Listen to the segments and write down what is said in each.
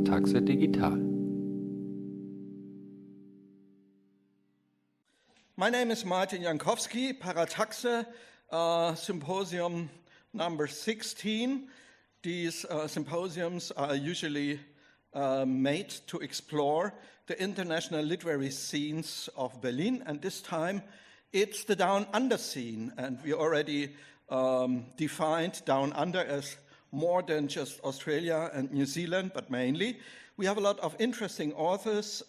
Parataxe Digital. My name is Martin Jankowski, Parataxe, Symposium number 16. These symposiums are usually made to explore the international literary scenes of Berlin, and this time it's the Down Under scene, and we already defined Down Under as more than just Australia and New Zealand, but mainly. We have a lot of interesting authors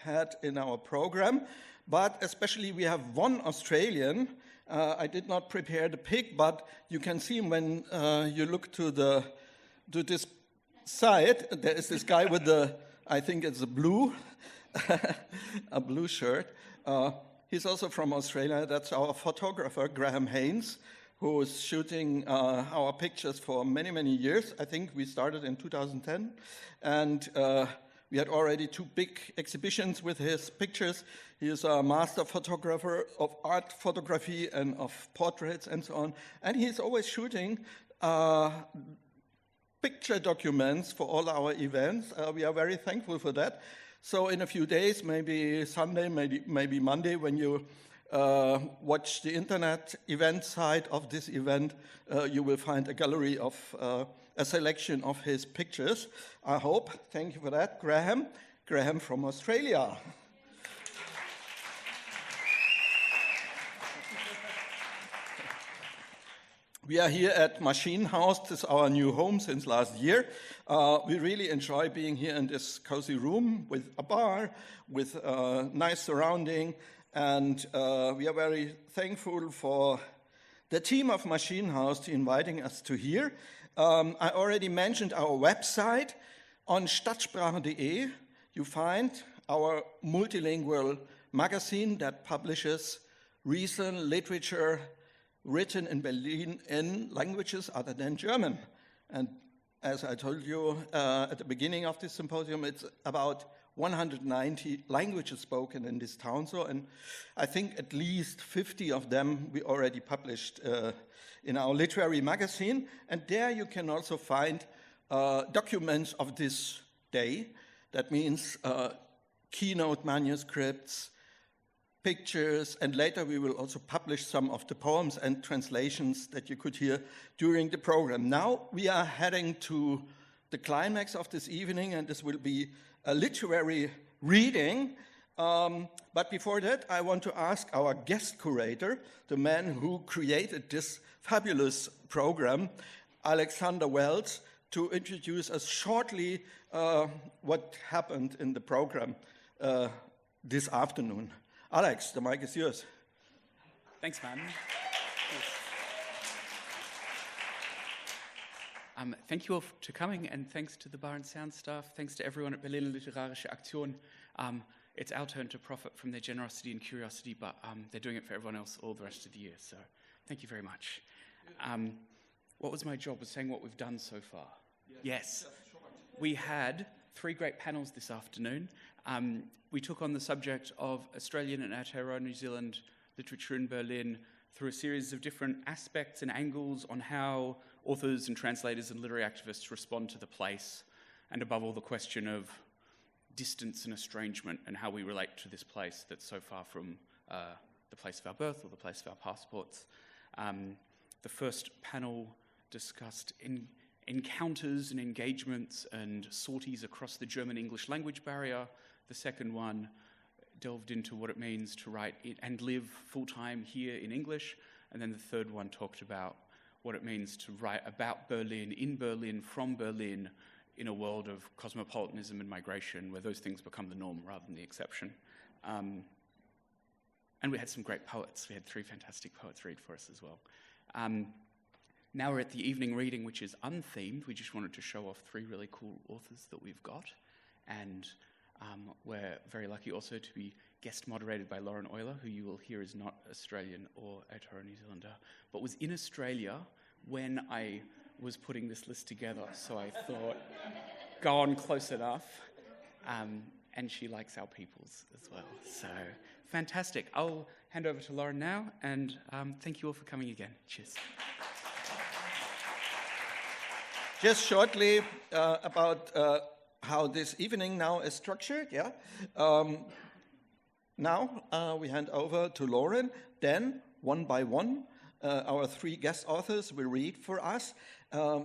had in our program, but especially we have one Australian. I did not prepare the pic, but you can see him when you look to this side. There is this guy with the, I think it's a blue shirt. He's also from Australia. That's our photographer, Graham Haynes, who is shooting our pictures for many, many years. I think we started in 2010, and we had already 2 big exhibitions with his pictures. He is a master photographer of art photography and of portraits and so on, and he's always shooting picture documents for all our events. We are very thankful for that. So in a few days, maybe Sunday, maybe Monday, when you watch the internet event side of this event, you will find a gallery of a selection of his pictures, I hope. Thank you for that, Graham. Graham from Australia. We are here at Machine House. This is our new home since last year. We really enjoy being here in this cozy room with a bar, with a nice surrounding, and we are very thankful for the team of Machine House to inviting us to here. I already mentioned our website. On stadtsprache.de you find our multilingual magazine that publishes recent literature written in Berlin in languages other than German. And as I told you at the beginning of this symposium, it's about 190 languages spoken in this town. So, and I think at least 50 of them we already published in our literary magazine. And there you can also find documents of this day. That means keynote manuscripts, pictures, and later we will also publish some of the poems and translations that you could hear during the program. Now we are heading to the climax of this evening, and this will be a literary reading. But before that, I want to ask our guest curator, the man who created this fabulous program, Alexander Wells, to introduce us shortly what happened in the program this afternoon. Alex, the mic is yours. Thanks, man. Thank you all for coming, and thanks to the Bar and Sound staff. Thanks to everyone at Berliner Literarische Aktion. It's our turn to profit from their generosity and curiosity, but they're doing it for everyone else all the rest of the year, so thank you very much. What was my job? Was saying what we've done so far? Yes. We had 3 great panels this afternoon. We took on the subject of Australian and Aotearoa New Zealand literature in Berlin through a series of different aspects and angles on how authors and translators and literary activists respond to the place, and above all the question of distance and estrangement and how we relate to this place that's so far from the place of our birth or the place of our passports. The first panel discussed encounters and engagements and sorties across the German-English language barrier. The second one delved into what it means to write and live full-time here in English. And then the third one talked about what it means to write about Berlin, in Berlin, from Berlin, in a world of cosmopolitanism and migration, where those things become the norm rather than the exception. And we had some great poets. We had 3 fantastic poets read for us as well. Now we're at the evening reading, which is unthemed. We just wanted to show off 3 really cool authors that we've got. And we're very lucky also to be guest moderated by Lauren Oyler, who you will hear is not Australian or Aotearoa New Zealander, but was in Australia when I was putting this list together. So I thought, go on close enough. And she likes our peoples as well. So fantastic. I'll hand over to Lauren now, and thank you all for coming again. Cheers. Just shortly about how this evening now is structured, yeah? Now we hand over to Lauren. Then, one by one, our three guest authors will read for us.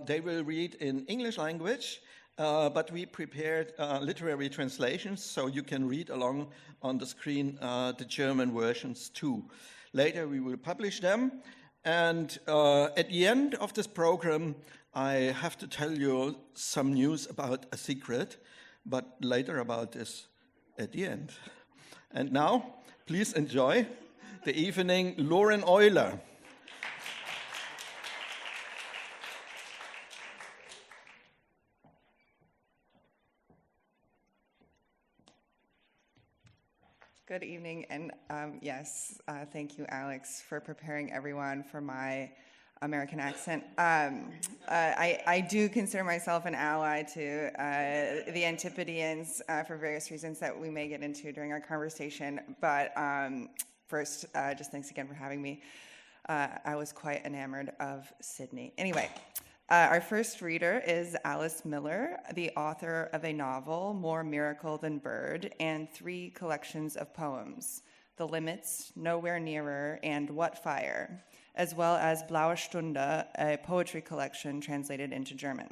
They will read in English language, but we prepared literary translations, so you can read along on the screen the German versions too. Later we will publish them, and at the end of this program, I have to tell you some news about a secret, but later about this at the end. And now, please enjoy the evening, Lauren Oyler. Good evening, and yes, thank you, Alex, for preparing everyone for my American accent. I do consider myself an ally to the Antipodeans for various reasons that we may get into during our conversation, but first, just thanks again for having me. I was quite enamored of Sydney. Anyway. Our first reader is Alice Miller, the author of a novel, More Miracle Than Bird, and 3 collections of poems, The Limits, Nowhere Nearer, and What Fire, as well as Blaue Stunde, a poetry collection translated into German.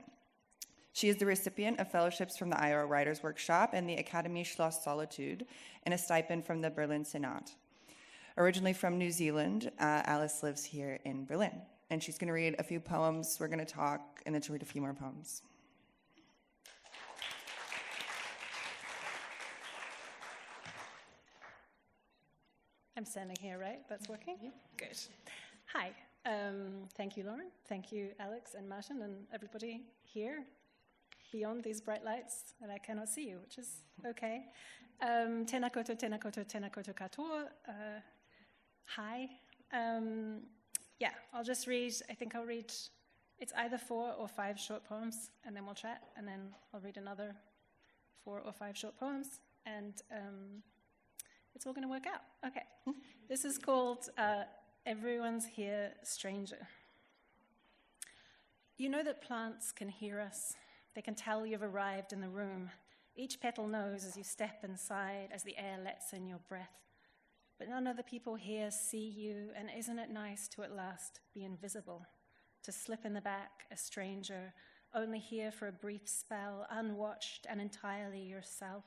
She is the recipient of fellowships from the Iowa Writers' Workshop and the Academie Schloss Solitude, and a stipend from the Berlin Senat. Originally from New Zealand, Alice lives here in Berlin. And she's going to read a few poems, we're going to talk, and then she'll read a few more poems. I'm standing here, right? That's working? Yeah. Good. Hi. Thank you, Lauren. Thank you, Alex and Martin and everybody here beyond these bright lights that I cannot see you, which is okay. Tēnā koutou, tēnā koutou, tēnā koutou katoa. Hi. Yeah, I'll just read, I think I'll read, it's either 4 or 5 short poems, and then we'll chat, and then I'll read another 4 or 5 short poems, and it's all going to work out. Okay. This is called Everyone's Here, Stranger. You know that plants can hear us. They can tell you've arrived in the room. Each petal knows as you step inside, as the air lets in your breath. But none of the people here see you, and isn't it nice to at last be invisible, to slip in the back, a stranger, only here for a brief spell, unwatched and entirely yourself.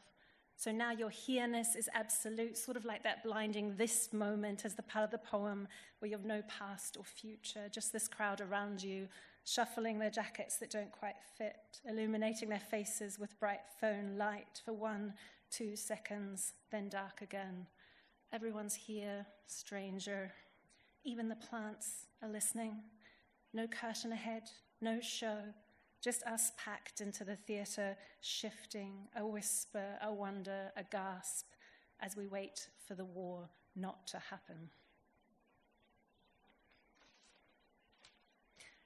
So now your here-ness is absolute, sort of like that blinding this moment as the part of the poem where you have no past or future, just this crowd around you, shuffling their jackets that don't quite fit, illuminating their faces with bright phone light for 1-2 seconds, then dark again. Everyone's here, stranger. Even the plants are listening. No curtain ahead, no show. Just us packed into the theatre, shifting, a whisper, a wonder, a gasp, as we wait for the war not to happen.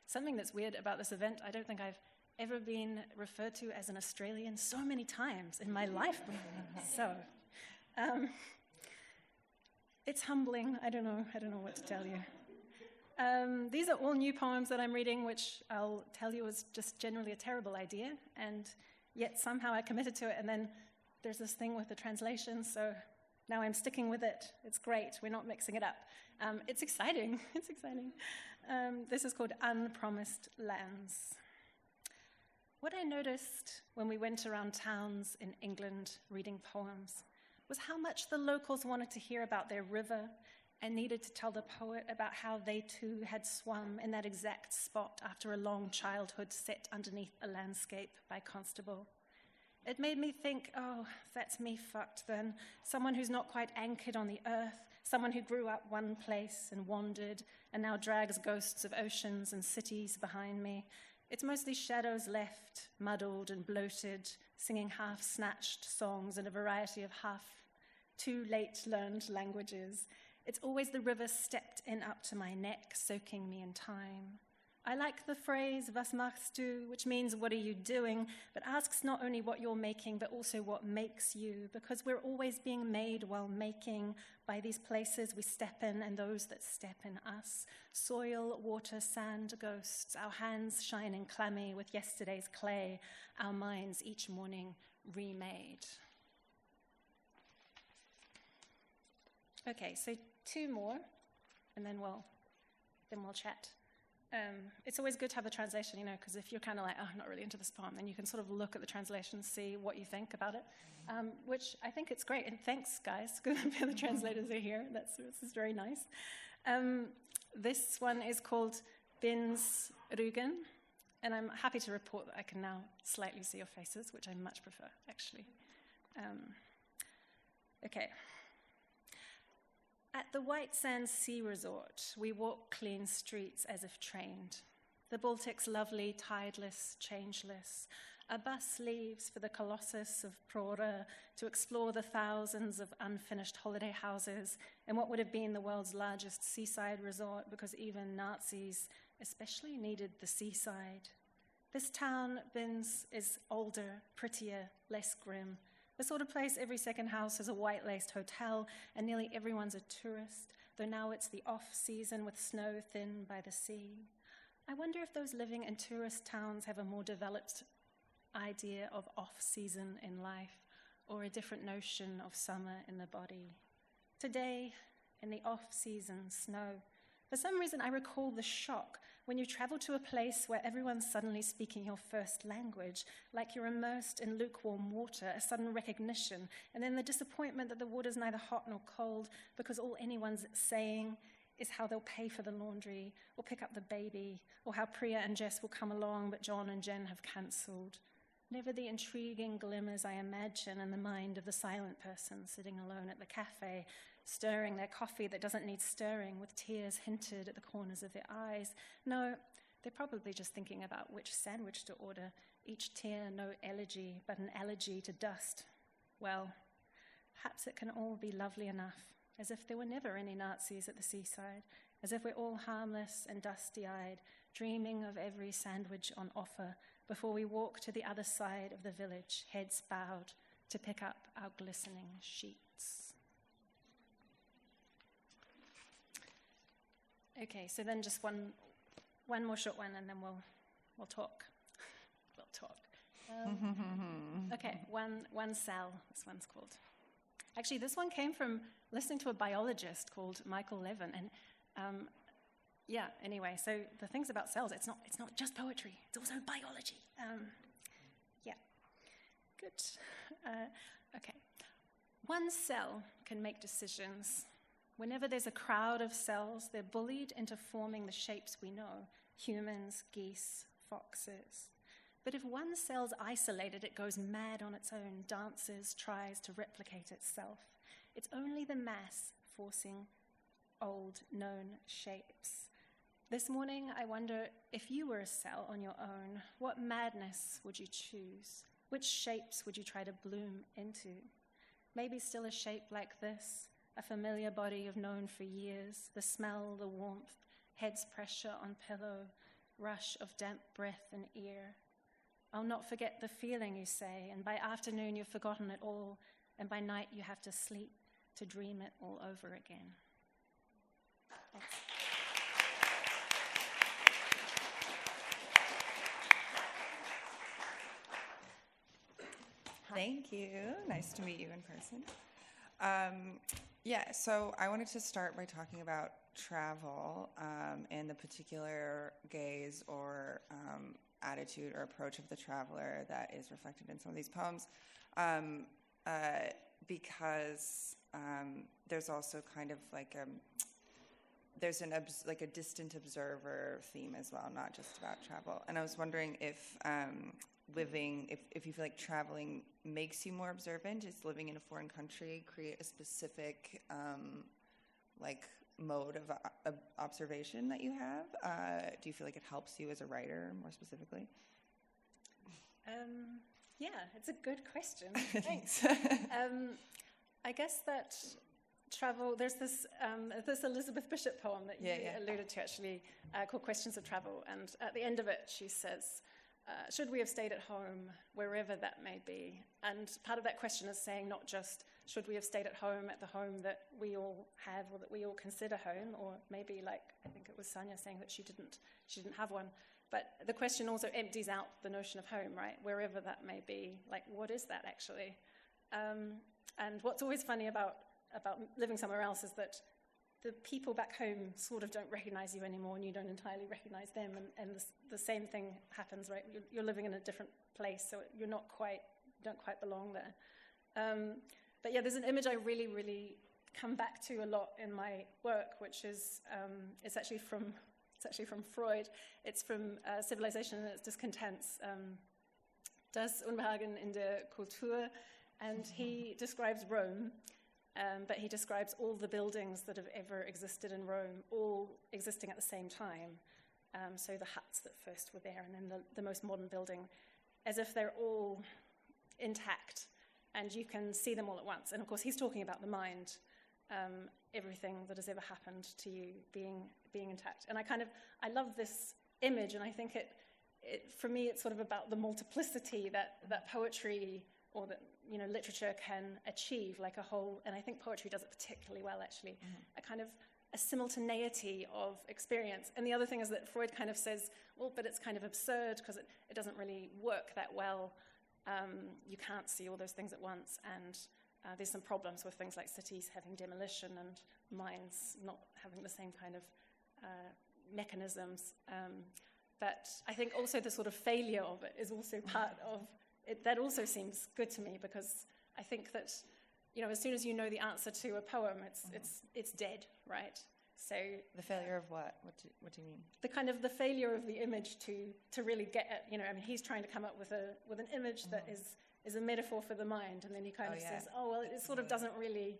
Something that's weird about this event, I don't think I've ever been referred to as an Australian so many times in my life before. So, it's humbling. I don't know what to tell you. These are all new poems that I'm reading, which I'll tell you was just generally a terrible idea, and yet somehow I committed to it, and then there's this thing with the translation, so now I'm sticking with it. It's great. We're not mixing it up. It's exciting. It's exciting. This is called Unpromised Lands. What I noticed when we went around towns in England reading poems was how much the locals wanted to hear about their river and needed to tell the poet about how they too had swum in that exact spot after a long childhood set underneath a landscape by Constable. It made me think, oh, that's me fucked then. Someone who's not quite anchored on the earth, someone who grew up one place and wandered and now drags ghosts of oceans and cities behind me. It's mostly shadows left, muddled and bloated, singing half-snatched songs in a variety of too-late-learned languages. It's always the river stepped in up to my neck, soaking me in time. I like the phrase, was machst du, which means what are you doing, but asks not only what you're making, but also what makes you, because we're always being made while making by these places we step in and those that step in us. Soil, water, sand, ghosts, our hands shining clammy with yesterday's clay, our minds each morning remade. Okay, so 2 more, and then we'll chat. It's always good to have a translation, because if you're kind of like, oh, I'm not really into this poem, then you can sort of look at the translation and see what you think about it, which I think it's great. And thanks, guys, because the translators are here. This is very nice. This one is called Bin's Rügen, and I'm happy to report that I can now slightly see your faces, which I much prefer, actually. Okay. At the White Sands Sea Resort, we walk clean streets as if trained. The Baltic's lovely, tideless, changeless. A bus leaves for the Colossus of Prora to explore the thousands of unfinished holiday houses in what would have been the world's largest seaside resort, because even Nazis especially needed the seaside. This town, Binz, is older, prettier, less grim. The sort of place every second house has a white-laced hotel, and nearly everyone's a tourist, though now it's the off-season with snow thin by the sea. I wonder if those living in tourist towns have a more developed idea of off-season in life, or a different notion of summer in the body. Today, in the off-season snow, for some reason I recall the shock when you travel to a place where everyone's suddenly speaking your first language, like you're immersed in lukewarm water, a sudden recognition, and then the disappointment that the water's neither hot nor cold, because all anyone's saying is how they'll pay for the laundry, or pick up the baby, or how Priya and Jess will come along, but John and Jen have cancelled. Never the intriguing glimmers I imagine in the mind of the silent person sitting alone at the cafe, stirring their coffee that doesn't need stirring, with tears hinted at the corners of their eyes. No, they're probably just thinking about which sandwich to order, each tear no elegy, but an allergy to dust. Well, perhaps it can all be lovely enough, as if there were never any Nazis at the seaside, as if we're all harmless and dusty-eyed, dreaming of every sandwich on offer before we walk to the other side of the village, heads bowed, to pick up our glistening sheets. Okay, so then just one more short one, and then we'll talk. We'll talk. Okay, one cell. This one's called. Actually, this one came from listening to a biologist called Michael Levin, and Anyway, so the things about cells, it's not just poetry. It's also biology. Good. Okay. One cell can make decisions. Whenever there's a crowd of cells, they're bullied into forming the shapes we know: humans, geese, foxes. But if one cell's isolated, it goes mad on its own, dances, tries to replicate itself. It's only the mass forcing old, known shapes. This morning, I wonder, if you were a cell on your own, what madness would you choose? Which shapes would you try to bloom into? Maybe still a shape like this, a familiar body you've known for years, the smell, the warmth, head's pressure on pillow, rush of damp breath and ear. I'll not forget the feeling, you say, and by afternoon you've forgotten it all, and by night you have to sleep to dream it all over again. Thanks. Thank you. Nice to meet you in person. So I wanted to start by talking about travel and the particular gaze or attitude or approach of the traveler that is reflected in some of these poems, because there's also kind of like there's a distant observer theme as well, not just about travel. And I was wondering if if you feel like traveling makes you more observant, is living in a foreign country create a specific mode of observation that you have? Do you feel like it helps you as a writer more specifically? It's a good question. Thanks. I guess that travel, there's this Elizabeth Bishop poem that you Yeah. alluded to, actually, called Questions of Travel. And at the end of it, she says, should we have stayed at home, wherever that may be? And part of that question is saying not just, should we have stayed at home at the home that we all have or that we all consider home, or maybe like, I think it was Sanya saying that she didn't have one. But the question also empties out the notion of home, right? Wherever that may be, like, what is that actually? And what's always funny about living somewhere else is that the people back home sort of don't recognize you anymore, and you don't entirely recognize them, and the same thing happens, right? You're living in a different place, so you don't quite belong there. But yeah, there's an image I really, really come back to a lot in my work, which is it's actually from Freud. It's from Civilization and Its Discontents. Das Unbehagen in der Kultur, and he describes Rome. But he describes all the buildings that have ever existed in Rome, all existing at the same time. So the huts that first were there, and then the most modern building, as if they're all intact, and you can see them all at once. And of course, he's talking about the mind, everything that has ever happened to you being intact. And I love this image, and I think it for me, it's sort of about the multiplicity that poetry or that literature can achieve, like a whole, and I think poetry does it particularly well, actually, a simultaneity of experience. And the other thing is that Freud kind of says, well, but it's kind of absurd because it doesn't really work that well. You can't see all those things at once, and there's some problems with things like cities having demolition and minds not having the same kind of mechanisms. But I think also the sort of failure of it is also part of it. That also seems good to me, because I think that, as soon as you know the answer to a poem, it's dead, right? So The failure of what? What do you mean? The failure of the image to really get at, he's trying to come up with an image that is a metaphor for the mind, and then he kind of says, oh well, it sort of doesn't really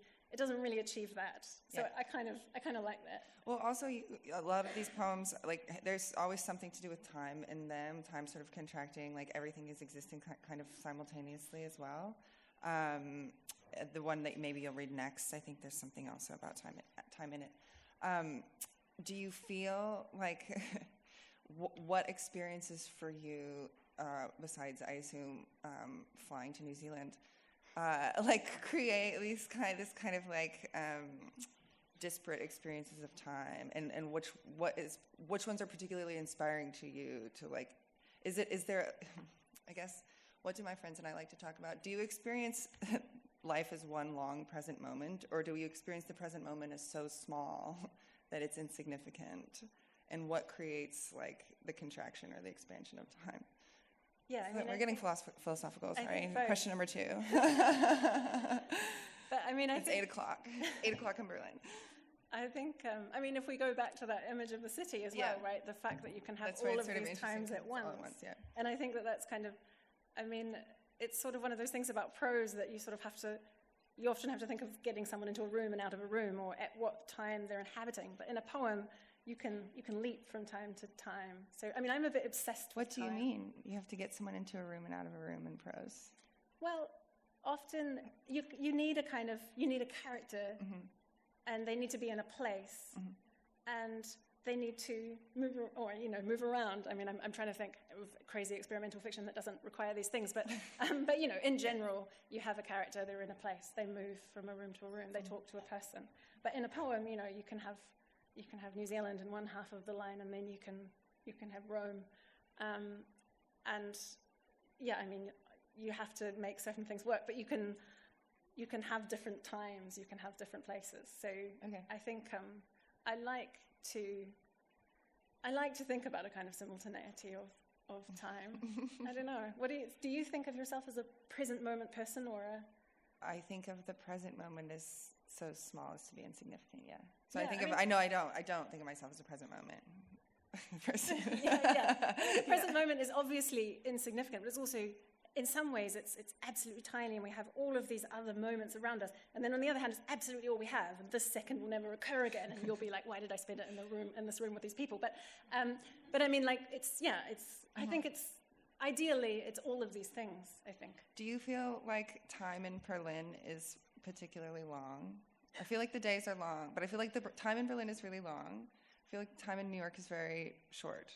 achieve that. So I kind of like that. Well, also, a lot of these poems, like, there's always something to do with time in them, time sort of contracting, like everything is existing kind of simultaneously as well. The one that maybe you'll read next, I think there's something also about time in it. Do you feel like, what experiences for you, besides, I assume, flying to New Zealand, create this kind of disparate experiences of time, and which ones are particularly inspiring to you to is there, I guess, what do my friends and I like to talk about? Do you experience life as one long present moment, or do you experience the present moment as so small that it's insignificant? And what creates the contraction or the expansion of time? Yeah, we're getting philosophical. Sorry. Question number 2. But it's 8 o'clock. 8 o'clock in Berlin. I think, if we go back to that image of the city as well, right? The fact that you can have all of these times at once. Yeah. And I think that's kind of, it's sort of one of those things about prose that you sort of you often have to think of getting someone into a room and out of a room, or at what time they're inhabiting. But in a poem, you can leap from time to time. So, I'm a bit obsessed with time. What do you mean? You have to get someone into a room and out of a room in prose? Well, often you need a character, and they need to be in a place, and they need to move around. I'm trying to think of crazy experimental fiction that doesn't require these things, but in general, you have a character, they're in a place, they move from a room to a room, they talk to a person. But in a poem, you can have New Zealand in one half of the line, and then you can have Rome, and you have to make certain things work, but you can have different times, you can have different places. So I think I like to think about a kind of simultaneity of time. I don't know. Do you think of yourself as a present moment person, or I think of the present moment as so small as to be insignificant. Yeah. So yeah, I don't think of myself as a present moment person. The present moment is obviously insignificant, but it's also, in some ways, it's absolutely tiny, and we have all of these other moments around us. And then on the other hand, it's absolutely all we have, and this second will never occur again. And you'll be like, why did I spend it in this room with these people? But I think it's ideally it's all of these things. I think. Do you feel like time in Berlin is particularly long? I feel like the days are long, but I feel like the time in Berlin is really long. I feel like the time in New York is very short.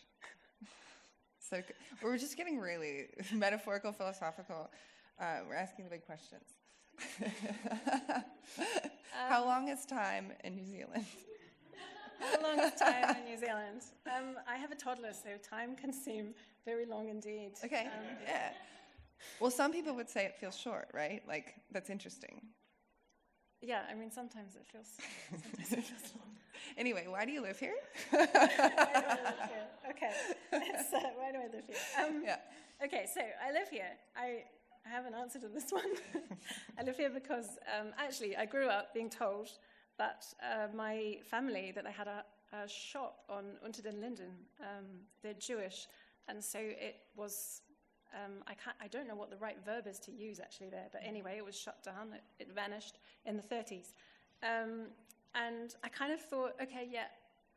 So we're just getting really metaphorical, philosophical. We're asking the big questions. How long is time in New Zealand? How long is time in New Zealand? I have a toddler, so time can seem very long indeed. Okay, yeah. Well, some people would say it feels short, right? Like, that's interesting. Yeah, I mean, sometimes it feels long. Anyway, why do you live here? Why do I live here? Okay, why do I live here? Yeah. Okay, so I live here. I have an answer to this one. I live here because, actually, I grew up being told that my family, that I had a shop on Unter den Linden. They're Jewish, and so it was... I don't know what the right verb is to use actually there, but anyway, it was shut down. It vanished in the 30s. And I kind of thought, okay, yeah,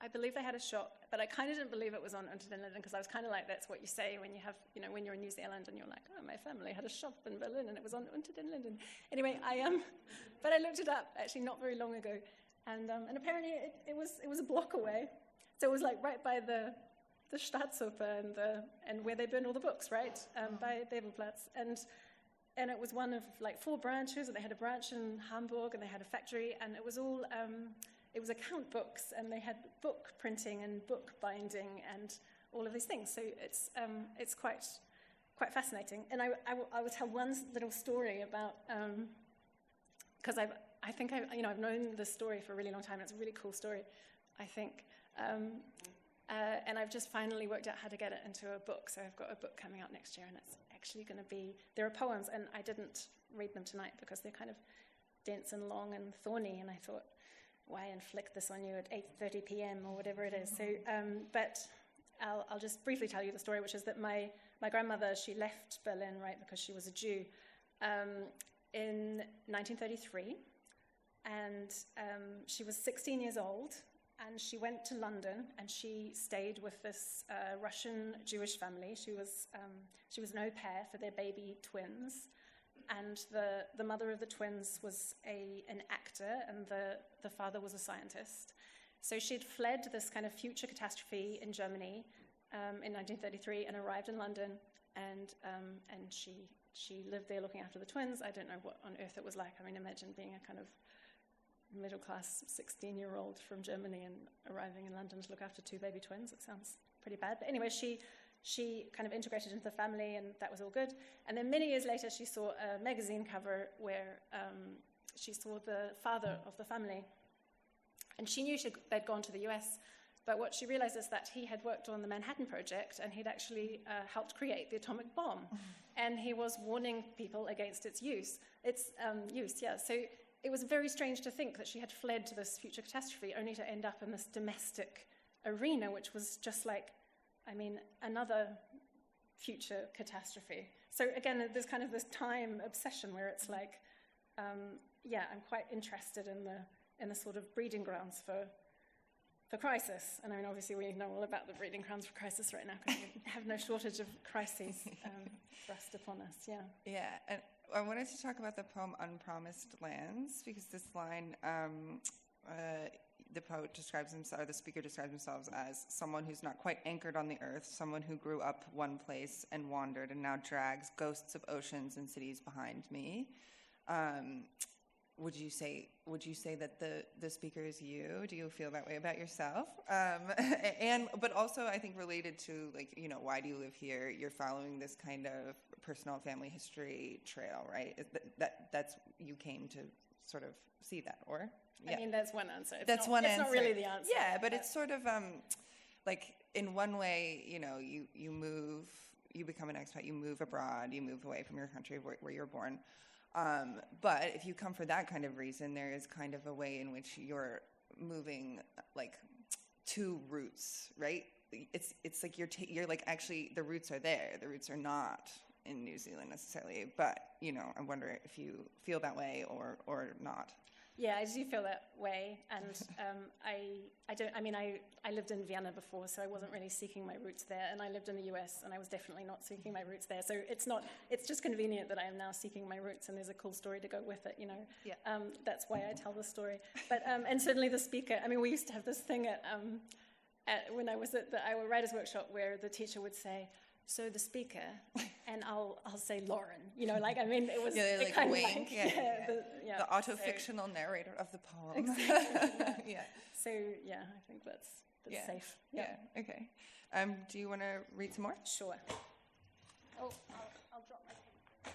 I believe they had a shop, but I kind of didn't believe it was on Unter den Linden because I was kind of like, that's what you say when you have, when you're in New Zealand and you're like, oh, my family had a shop in Berlin and it was on Unter den Linden. Anyway, but I looked it up actually not very long ago, and apparently it was a block away. So it was like right by the Staatsoper and where they burn all the books, right, by Bebelplatz. And it was one of like 4 branches, and they had a branch in Hamburg, and they had a factory, and it was all, it was account books, and they had book printing and book binding and all of these things. So it's quite fascinating. And I will tell one little story about, because I think I've known this story for a really long time, and it's a really cool story, I think. And I've just finally worked out how to get it into a book. So I've got a book coming out next year, and it's actually going to be... There are poems, and I didn't read them tonight because they're kind of dense and long and thorny, and I thought, why inflict this on you at 8:30 p.m. or whatever it is? So, but I'll just briefly tell you the story, which is that my grandmother, she left Berlin, right, because she was a Jew in 1933, and she was 16 years old. And she went to London, and she stayed with this Russian Jewish family. She was an au pair for their baby twins, and the mother of the twins was an actor, and the father was a scientist. So she'd fled this kind of future catastrophe in Germany in 1933 and arrived in London, and she lived there looking after the twins. I don't know what on earth it was like. I mean, imagine being a kind of middle-class 16-year-old from Germany and arriving in London to look after 2 baby twins. It sounds pretty bad. But anyway, she kind of integrated into the family, and that was all good. And then many years later, she saw a magazine cover where she saw the father of the family. And she knew they'd gone to the US, but what she realized is that he had worked on the Manhattan Project, and he'd actually helped create the atomic bomb. And he was warning people against its use. So it was very strange to think that she had fled to this future catastrophe only to end up in this domestic arena, which was just like, another future catastrophe. So again, there's kind of this time obsession where it's like, I'm quite interested in the sort of breeding grounds for crisis. And obviously we know all about the breeding grounds for crisis right now because we have no shortage of crises thrust upon us, yeah. Yeah, and I wanted to talk about the poem Unpromised Lands, because this line, the poet describes himself, or the speaker describes themselves as someone who's not quite anchored on the earth, someone who grew up one place and wandered and now drags ghosts of oceans and cities behind me. Would you say that the speaker is you? Do you feel that way about yourself? But also, I think related to why do you live here? You're following this kind of personal family history trail, right? That's you came to sort of see that, or? Yeah. I mean, that's one answer. That's one answer. It's not really the answer. Yeah, but it's sort of in one way, you move, you become an expat, you move abroad, you move away from your country where you're born. But if you come for that kind of reason, there is kind of a way in which you're moving to roots, right? It's like you're like, actually the roots are there. The roots are not in New Zealand necessarily, but I wonder if you feel that way or not. Yeah, I do feel that way, and I lived in Vienna before, so I wasn't really seeking my roots there, and I lived in the US, and I was definitely not seeking my roots there, so it's just convenient that I am now seeking my roots, and there's a cool story to go with it, you know. Yeah. That's why I tell the story. But, and certainly the speaker, I mean, we used to have this thing when I was at the Iowa Writers' Workshop where the teacher would say, so the speaker, and I'll say Lauren, you know, like, I mean, it was like kind wink, of like, the auto-fictional narrator of the poem. Exactly, Yeah. So, yeah, I think that's safe. Yeah, okay. Do you want to read some more? Sure. Oh, I'll drop my pen.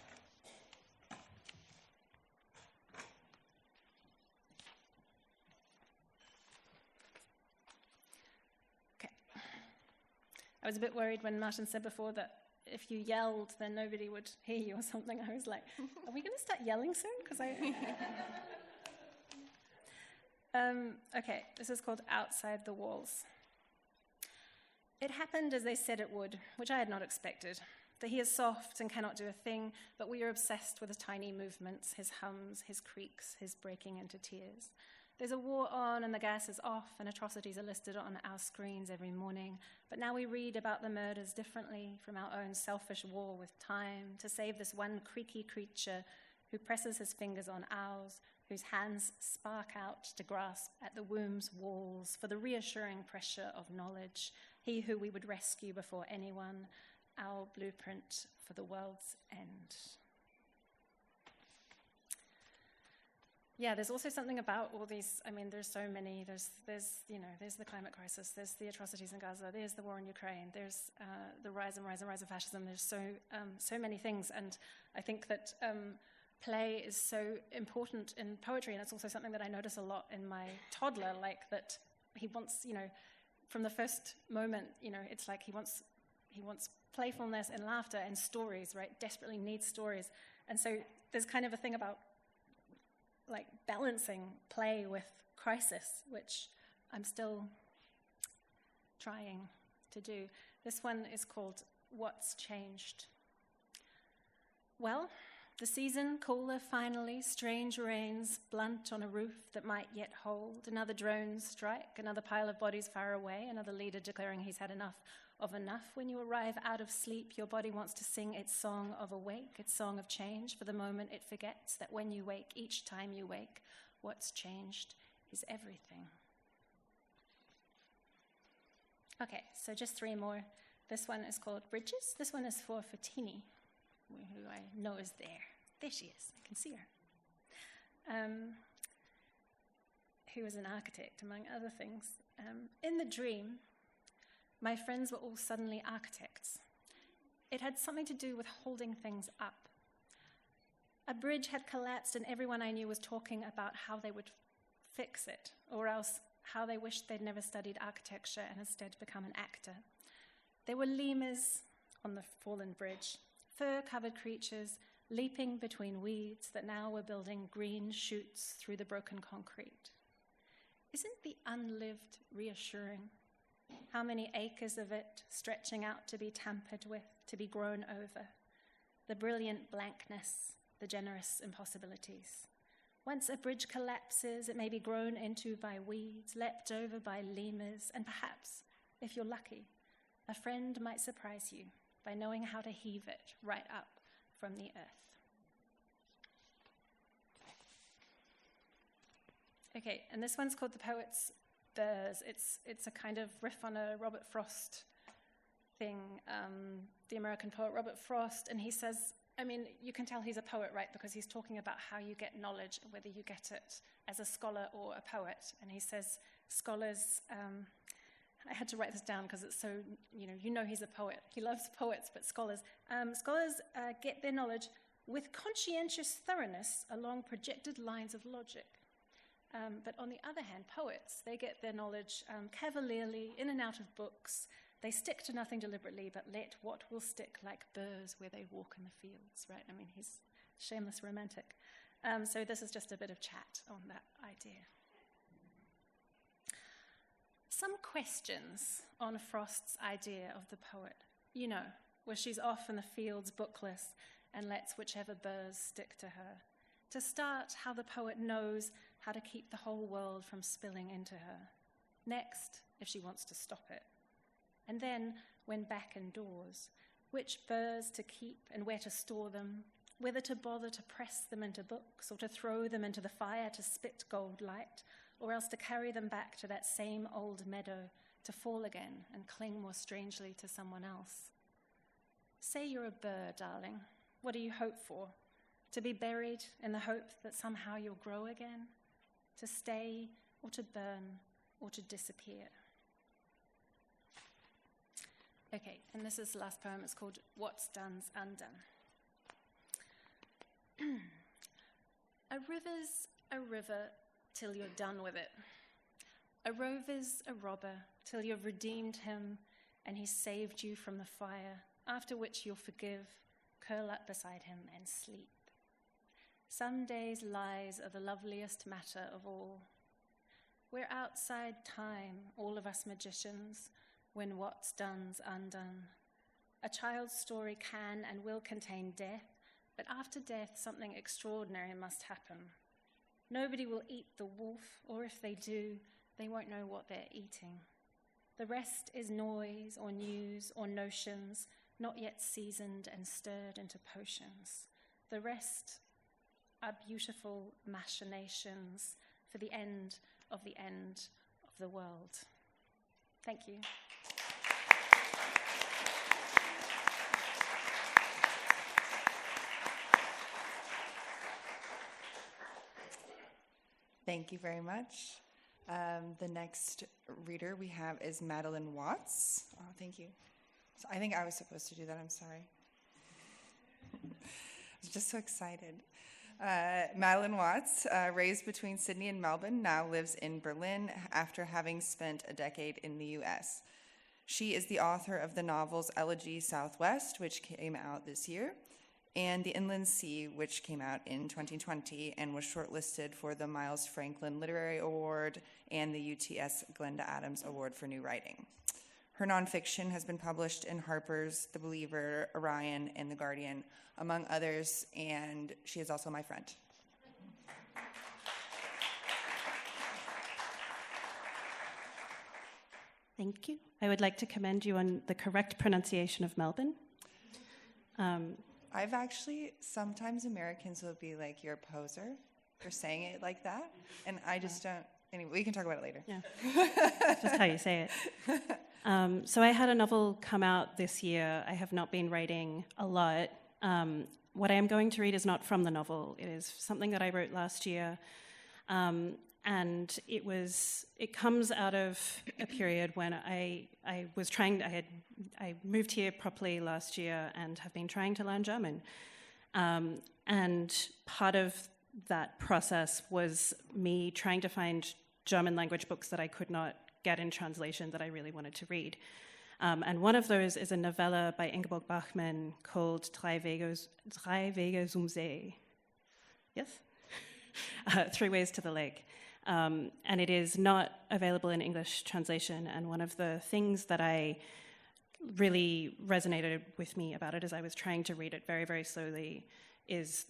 Okay. I was a bit worried when Martin said before that if you yelled, then nobody would hear you or something. I was like, are we going to start yelling soon? Because okay, this is called Outside the Walls. It happened as they said it would, which I had not expected. That he is soft and cannot do a thing, but we are obsessed with his tiny movements, his hums, his creaks, his breaking into tears. There's a war on and the gas is off and atrocities are listed on our screens every morning. But now we read about the murders differently from our own selfish war with time to save this one creaky creature who presses his fingers on ours, whose hands spark out to grasp at the womb's walls for the reassuring pressure of knowledge, he who we would rescue before anyone, our blueprint for the world's end. Yeah, there's also something about all these, I mean, there's so many, there's the climate crisis, there's the atrocities in Gaza, there's the war in Ukraine, there's the rise of fascism, there's so many things, and I think that play is so important in poetry, and it's also something that I notice a lot in my toddler, like that he wants, from the first moment, it's like he wants playfulness and laughter and stories, right? Desperately needs stories, and so there's kind of a thing about like balancing play with crisis, which I'm still trying to do. This one is called What's Changed. Well, the season, cooler finally, strange rains, blunt on a roof that might yet hold, another drone strike, another pile of bodies far away, another leader declaring he's had enough of enough. When you arrive out of sleep, your body wants to sing its song of awake, its song of change. For the moment, it forgets that when you wake, each time you wake, what's changed is everything. Okay, so just three more. This one is called Bridges. This one is for Fatini, who I know is there. There she is. I can see her. Who is an architect, among other things. In the dream, my friends were all suddenly architects. It had something to do with holding things up. A bridge had collapsed and everyone I knew was talking about how they would fix it, or else how they wished they'd never studied architecture and instead become an actor. There were lemurs on the fallen bridge, fur-covered creatures leaping between weeds that now were building green chutes through the broken concrete. Isn't the unlived reassuring? How many acres of it stretching out to be tampered with, to be grown over? The brilliant blankness, the generous impossibilities. Once a bridge collapses, it may be grown into by weeds, leapt over by lemurs, and perhaps, if you're lucky, a friend might surprise you by knowing how to heave it right up from the earth. Okay, and this one's called The Poet's Burrs. It's a kind of riff on a Robert Frost thing, the American poet Robert Frost, and he says, I mean, you can tell he's a poet, right, because he's talking about how you get knowledge, whether you get it as a scholar or a poet, and he says, scholars, I had to write this down because it's so, you know he's a poet. He loves poets, but scholars get their knowledge with conscientious thoroughness along projected lines of logic. But on the other hand, poets, they get their knowledge cavalierly, in and out of books. They stick to nothing deliberately, but let what will stick like burrs where they walk in the fields, right? I mean, he's shameless romantic. So this is just a bit of chat on that idea. Some questions on Frost's idea of the poet, where she's off in the fields bookless and lets whichever burrs stick to her. To start, how the poet knows how to keep the whole world from spilling into her. Next, if she wants to stop it. And then, when back indoors, which furs to keep and where to store them, whether to bother to press them into books or to throw them into the fire to spit gold light, or else to carry them back to that same old meadow to fall again and cling more strangely to someone else. Say you're a bird, darling. What do you hope for? To be buried in the hope that somehow you'll grow again? To stay or to burn or to disappear? Okay, and this is the last poem. It's called What's Done's Undone. A river's a river till you're done with it. A rover's a robber till you've redeemed him and he's saved you from the fire, after which you'll forgive, curl up beside him and sleep. Some days lies are the loveliest matter of all. We're outside time, all of us magicians, when what's done's undone. A child's story can and will contain death, but after death something extraordinary must happen. Nobody will eat the wolf, or if they do, they won't know what they're eating. The rest is noise or news or notions, not yet seasoned and stirred into potions. The rest are beautiful machinations for the end of the world. Thank you. Thank you very much. The next reader we have is Madeleine Watts. Oh, thank you. So I think I was supposed to do that. I'm sorry. I was just so excited. Madeleine Watts, raised between Sydney and Melbourne, now lives in Berlin after having spent a decade in the U.S. She is the author of the novels Elegy Southwest, which came out this year, and The Inland Sea, which came out in 2020 and was shortlisted for the Miles Franklin Literary Award and the UTS Glenda Adams Award for New Writing. Her nonfiction has been published in Harper's, The Believer, Orion, and The Guardian, among others, and she is also my friend. Thank you. I would like to commend you on the correct pronunciation of Melbourne. I've actually, sometimes Americans will be like, you're a poser for saying it like that, and I just don't. Anyway, we can talk about it later. Yeah, that's just how you say it. So I had a novel come out this year. I have not been writing a lot. What I am going to read is not from the novel. It is something that I wrote last year, and it comes out of a period when I moved here properly last year and have been trying to learn German. And part of that process was me trying to find German language books that I could not get in translation that I really wanted to read. And one of those is a novella by Ingeborg Bachmann called Drei Wege zum See. Yes? 3 Ways to the Lake. And it is not available in English translation. And one of the things that I really resonated with me about it as I was trying to read it very, very slowly is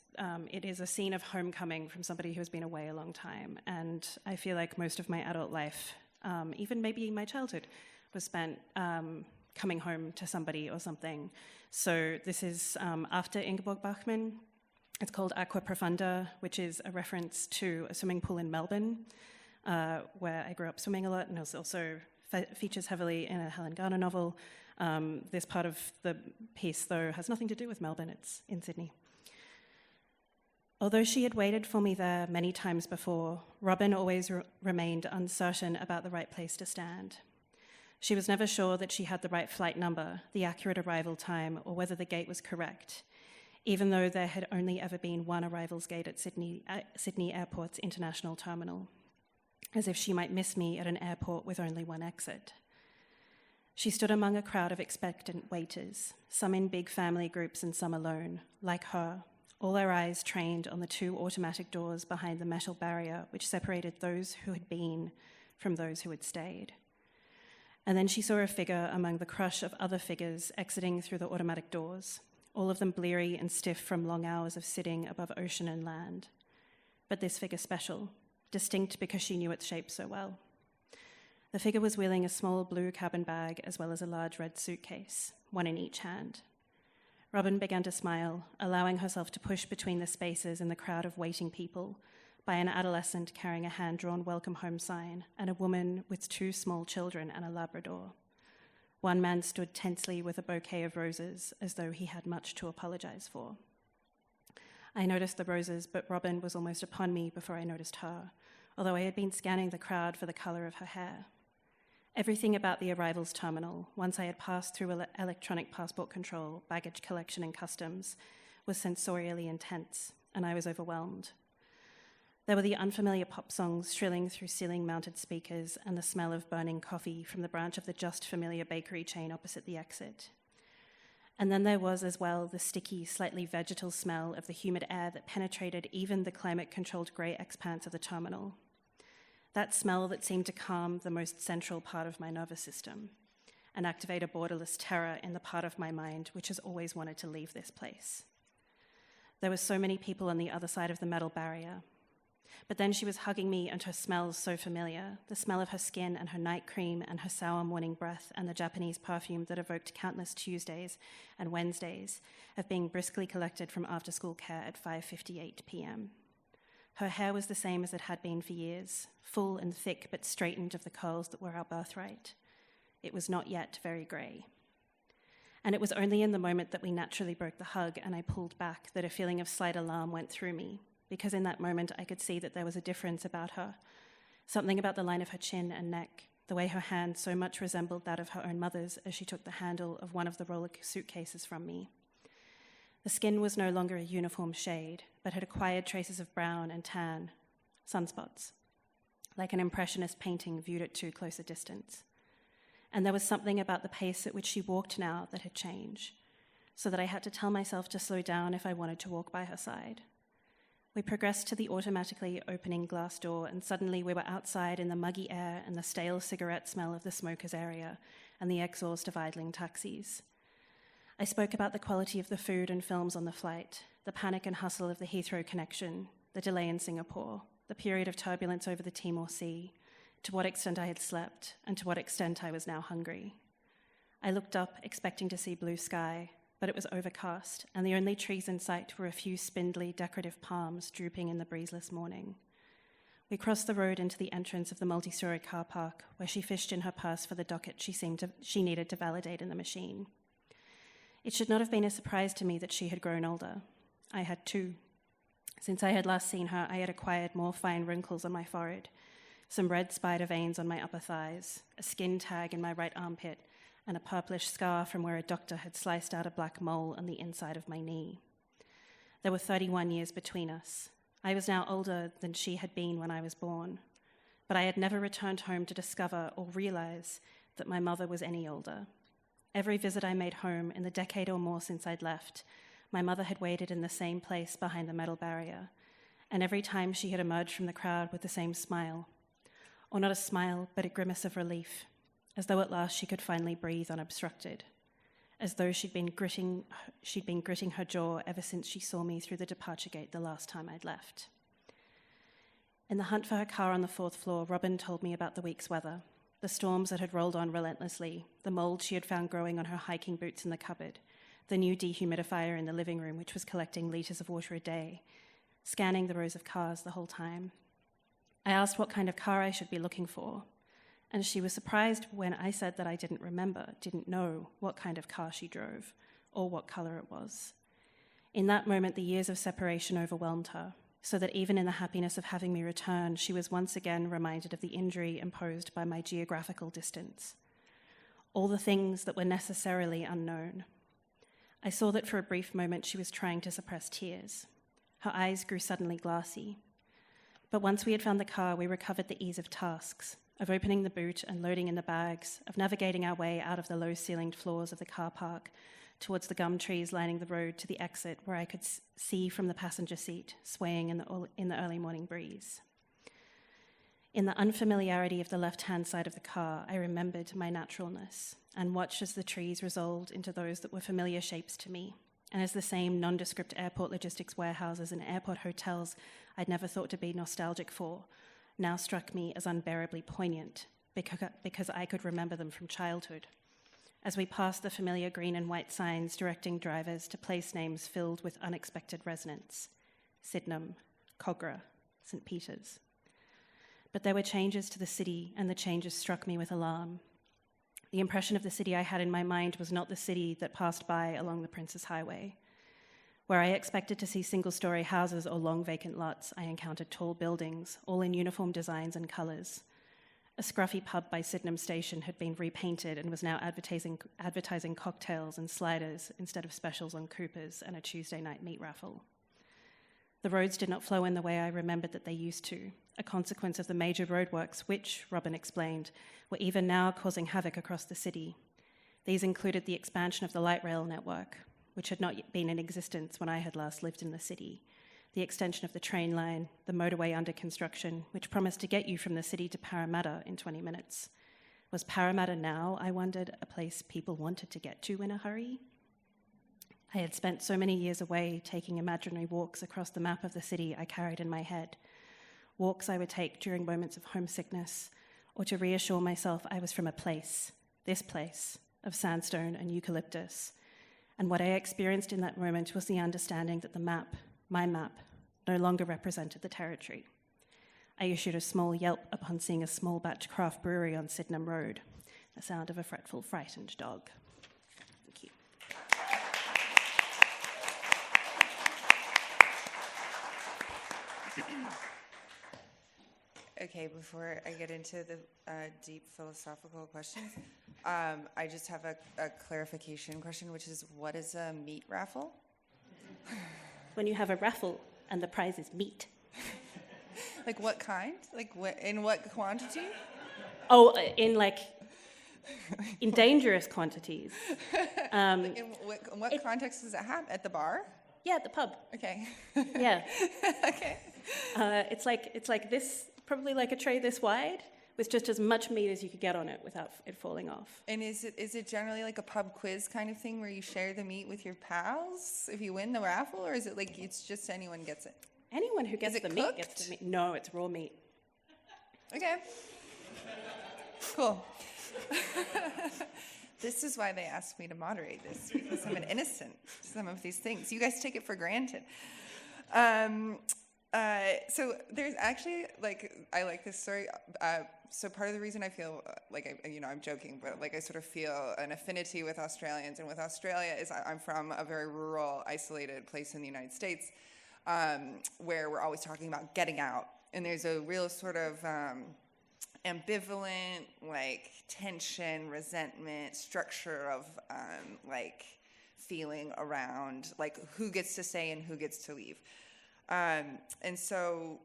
it is a scene of homecoming from somebody who has been away a long time. And I feel like most of my adult life, even maybe my childhood, was spent coming home to somebody or something. So this is after Ingeborg Bachmann. It's called Aqua Profunda, which is a reference to a swimming pool in Melbourne, where I grew up swimming a lot, and it also features heavily in a Helen Garner novel. This part of the piece, though, has nothing to do with Melbourne. It's in Sydney. Although she had waited for me there many times before, Robin always remained uncertain about the right place to stand. She was never sure that she had the right flight number, the accurate arrival time, or whether the gate was correct, even though there had only ever been one arrivals gate at Sydney Airport's international terminal, as if she might miss me at an airport with only one exit. She stood among a crowd of expectant waiters, some in big family groups and some alone, like her, all their eyes trained on the 2 automatic doors behind the metal barrier which separated those who had been from those who had stayed. And then she saw a figure among the crush of other figures exiting through the automatic doors, all of them bleary and stiff from long hours of sitting above ocean and land. but this figure special, distinct because she knew its shape so well. The figure was wheeling a small blue cabin bag as well as a large red suitcase, one in each hand. Robin began to smile, allowing herself to push between the spaces in the crowd of waiting people by an adolescent carrying a hand-drawn welcome home sign and a woman with 2 small children and a Labrador. One man stood tensely with a bouquet of roses as though he had much to apologize for. I noticed the roses, but Robin was almost upon me before I noticed her, although I had been scanning the crowd for the color of her hair. Everything about the arrivals terminal, once I had passed through electronic passport control, baggage collection and customs, was sensorially intense, and I was overwhelmed. There were the unfamiliar pop songs shrilling through ceiling-mounted speakers and the smell of burning coffee from the branch of the just familiar bakery chain opposite the exit. And then there was as well the sticky, slightly vegetal smell of the humid air that penetrated even the climate-controlled grey expanse of the terminal. That smell that seemed to calm the most central part of my nervous system and activate a borderless terror in the part of my mind which has always wanted to leave this place. There were so many people on the other side of the metal barrier. But then she was hugging me, and her smells so familiar, the smell of her skin and her night cream and her sour morning breath and the Japanese perfume that evoked countless Tuesdays and Wednesdays of being briskly collected from after-school care at 5:58 p.m. Her hair was the same as it had been for years, full and thick but straightened of the curls that were our birthright. It was not yet very grey. And it was only in the moment that we naturally broke the hug and I pulled back that a feeling of slight alarm went through me, because in that moment I could see that there was a difference about her, something about the line of her chin and neck, the way her hand so much resembled that of her own mother's as she took the handle of one of the roller suitcases from me. The skin was no longer a uniform shade, but had acquired traces of brown and tan, sunspots, like an impressionist painting viewed at too close a distance. And there was something about the pace at which she walked now that had changed, so that I had to tell myself to slow down if I wanted to walk by her side. We progressed to the automatically opening glass door, and suddenly we were outside in the muggy air and the stale cigarette smell of the smokers' area and the exhaust of idling taxis. I spoke about the quality of the food and films on the flight, the panic and hustle of the Heathrow connection, the delay in Singapore, the period of turbulence over the Timor Sea, to what extent I had slept, and to what extent I was now hungry. I looked up, expecting to see blue sky, but it was overcast, and the only trees in sight were a few spindly, decorative palms drooping in the breezeless morning. We crossed the road into the entrance of the multi-story car park, where she fished in her purse for the docket she needed to validate in the machine. It should not have been a surprise to me that she had grown older. I had too. Since I had last seen her, I had acquired more fine wrinkles on my forehead, some red spider veins on my upper thighs, a skin tag in my right armpit, and a purplish scar from where a doctor had sliced out a black mole on the inside of my knee. There were 31 years between us. I was now older than she had been when I was born, but I had never returned home to discover or realize that my mother was any older. Every visit I made home in the decade or more since I'd left, my mother had waited in the same place behind the metal barrier, and every time she had emerged from the crowd with the same smile, or not a smile, but a grimace of relief, as though at last she could finally breathe unobstructed, as though she'd been gritting her jaw ever since she saw me through the departure gate the last time I'd left. In the hunt for her car on the 4th floor, Robin told me about the week's weather, the storms that had rolled on relentlessly, the mold she had found growing on her hiking boots in the cupboard, the new dehumidifier in the living room, which was collecting litres of water a day, scanning the rows of cars the whole time. I asked what kind of car I should be looking for, and she was surprised when I said that I didn't know what kind of car she drove or what colour it was. In that moment, the years of separation overwhelmed her, so that even in the happiness of having me return, she was once again reminded of the injury imposed by my geographical distance. All the things that were necessarily unknown. I saw that for a brief moment she was trying to suppress tears. Her eyes grew suddenly glassy. But once we had found the car, we recovered the ease of tasks, of opening the boot and loading in the bags, of navigating our way out of the low-ceilinged floors of the car park towards the gum trees lining the road to the exit where I could see from the passenger seat, swaying in the early morning breeze. In the unfamiliarity of the left-hand side of the car, I remembered my naturalness and watched as the trees resolved into those that were familiar shapes to me, and as the same nondescript airport logistics warehouses and airport hotels I'd never thought to be nostalgic for now struck me as unbearably poignant because I could remember them from childhood. As we passed the familiar green and white signs directing drivers to place names filled with unexpected resonance: Sydenham, Cogra, St. Peter's. But there were changes to the city, and the changes struck me with alarm. The impression of the city I had in my mind was not the city that passed by along the Princes Highway. Where I expected to see single-story houses or long vacant lots, I encountered tall buildings, all in uniform designs and colours. A scruffy pub by Sydenham Station had been repainted and was now advertising cocktails and sliders instead of specials on Coopers and a Tuesday night meat raffle. The roads did not flow in the way I remembered that they used to, a consequence of the major roadworks which, Robin explained, were even now causing havoc across the city. These included the expansion of the light rail network, which had not yet been in existence when I had last lived in the city, the extension of the train line, the motorway under construction, which promised to get you from the city to Parramatta in 20 minutes. Was Parramatta now, I wondered, a place people wanted to get to in a hurry? I had spent so many years away taking imaginary walks across the map of the city I carried in my head, walks I would take during moments of homesickness or to reassure myself I was from a place, this place, of sandstone and eucalyptus. And what I experienced in that moment was the understanding that the map, my map, no longer represented the territory. I issued a small yelp upon seeing a small batch craft brewery on Sydenham Road, the sound of a fretful, frightened dog. Thank you. Okay, before I get into the deep philosophical questions, I just have a clarification question, which is, what is a meat raffle? When you have a raffle and the prize is meat. Like what kind? Like in what quantity? Oh, in dangerous quantities. Like in what context does it happen? At the bar? Yeah, at the pub. Okay. Yeah. Okay. It's like this, probably like a tray this wide, with just as much meat as you could get on it without it falling off. And is it generally like a pub quiz kind of thing where you share the meat with your pals if you win the raffle, or is it like it's just anyone gets it? Anyone who gets the cooked? meat gets the meat. No, it's raw meat. Okay. Cool. This is why they asked me to moderate this, because I'm an innocent to some of these things. You guys take it for granted. So there's actually, I like this story. So part of the reason I feel I'm joking, but I sort of feel an affinity with Australians and with Australia is I'm from a very rural, isolated place in the United States, where we're always talking about getting out. And there's a real sort of ambivalent, tension, resentment, structure of, feeling around, who gets to stay and who gets to leave. And so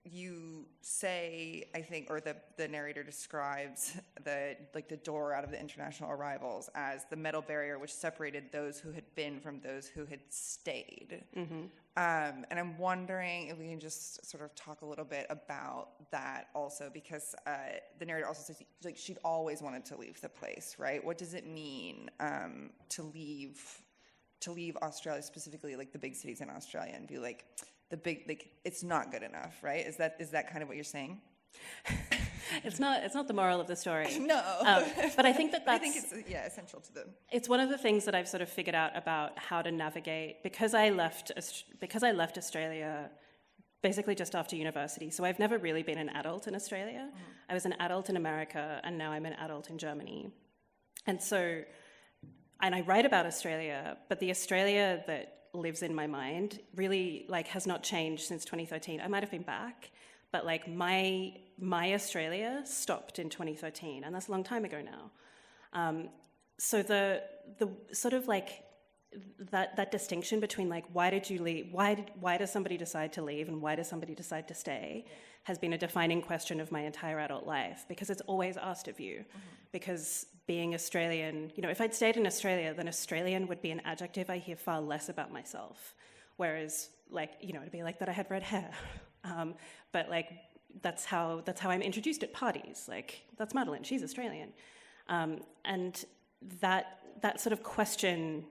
you say, I think, or the narrator describes the door out of the international arrivals as the metal barrier which separated those who had been from those who had stayed. Mm-hmm. And I'm wondering if we can just sort of talk a little bit about that also, because the narrator also says she'd always wanted to leave the place, right? What does it mean to leave Australia, specifically the big cities in Australia, and be it's not good enough, right? Is that kind of what you're saying? It's not the moral of the story. No. But I think that's I think it's essential to the. It's one of the things that I've sort of figured out about how to navigate, because I left Australia basically just after university. So I've never really been an adult in Australia. Mm-hmm. I was an adult in America, and now I'm an adult in Germany. And I write about Australia, but the Australia that lives in my mind really has not changed since 2013. I might have been back, but my Australia stopped in 2013, and that's a long time ago now. So the sort of that distinction between why did you leave, why does somebody decide to leave, and why does somebody decide to stay, has been a defining question of my entire adult life, because it's always asked of you. Mm-hmm. Because being Australian, if I'd stayed in Australia, then Australian would be an adjective I hear far less about myself. Whereas, it'd be that I had red hair. But that's how I'm introduced at parties. That's Madeleine, she's Australian. And that sort of question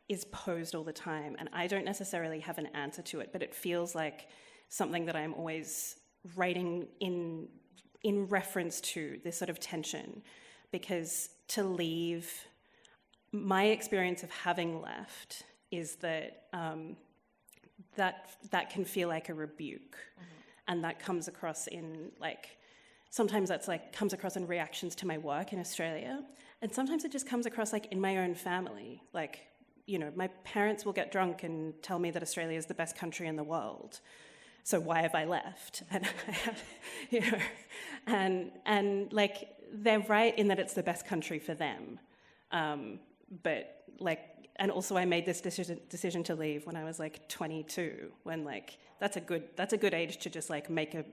is posed all the time, and I don't necessarily have an answer to it, but it feels like something that I'm always writing in reference to, this sort of tension, because to leave, my experience of having left is that that can feel like a rebuke, and that comes across in like, sometimes that's like comes across in reactions to my work in Australia, and sometimes it just comes across like in my own family. Like, you know, my parents will get drunk and tell me that Australia is the best country in the world. So why have I left? And I have, you know, and like they're right in that it's the best country for them, but like, and also I made this decision to leave when I was like 22. When like that's a good age to just like make a,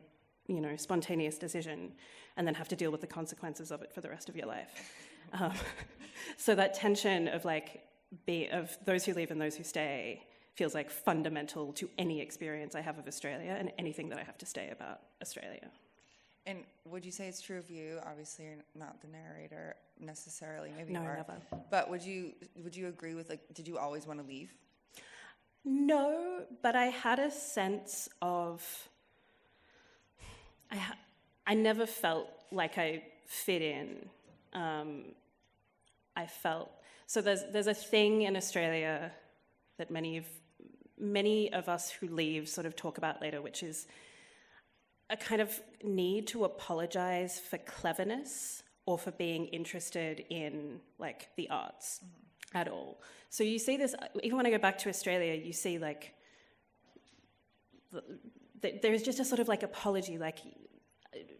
you know, spontaneous decision and then have to deal with the consequences of it for the rest of your life. So that tension of like of those who leave and those who stay feels like fundamental to any experience I have of Australia and anything that I have to say about Australia. And would you say it's true of you? Obviously, you're not the narrator necessarily. Maybe No, you are. never. But would you agree with, like, did you always want to leave? No, but I had a sense of... I never felt like I fit in. I felt... So there's a thing in Australia that many of us who leave sort of talk about later, which is a kind of need to apologize for cleverness or for being interested in like the arts at all. So you see this, even when I go back to Australia, you see like, there's just a sort of like apology, like,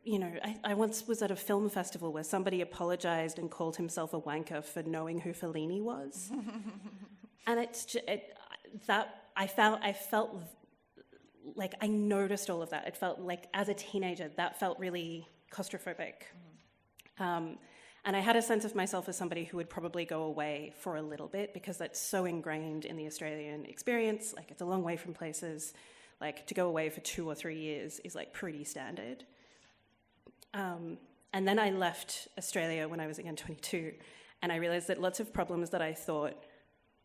you know, I once was at a film festival where somebody apologized and called himself a wanker for knowing who Fellini was. And I felt like I noticed all of that. It felt like as a teenager, that felt really claustrophobic. And I had a sense of myself as somebody who would probably go away for a little bit because that's so ingrained in the Australian experience. Like it's a long way from places. Like to go away for 2 or 3 years is like pretty standard. And then I left Australia when I was again 22, and I realized that lots of problems that I thought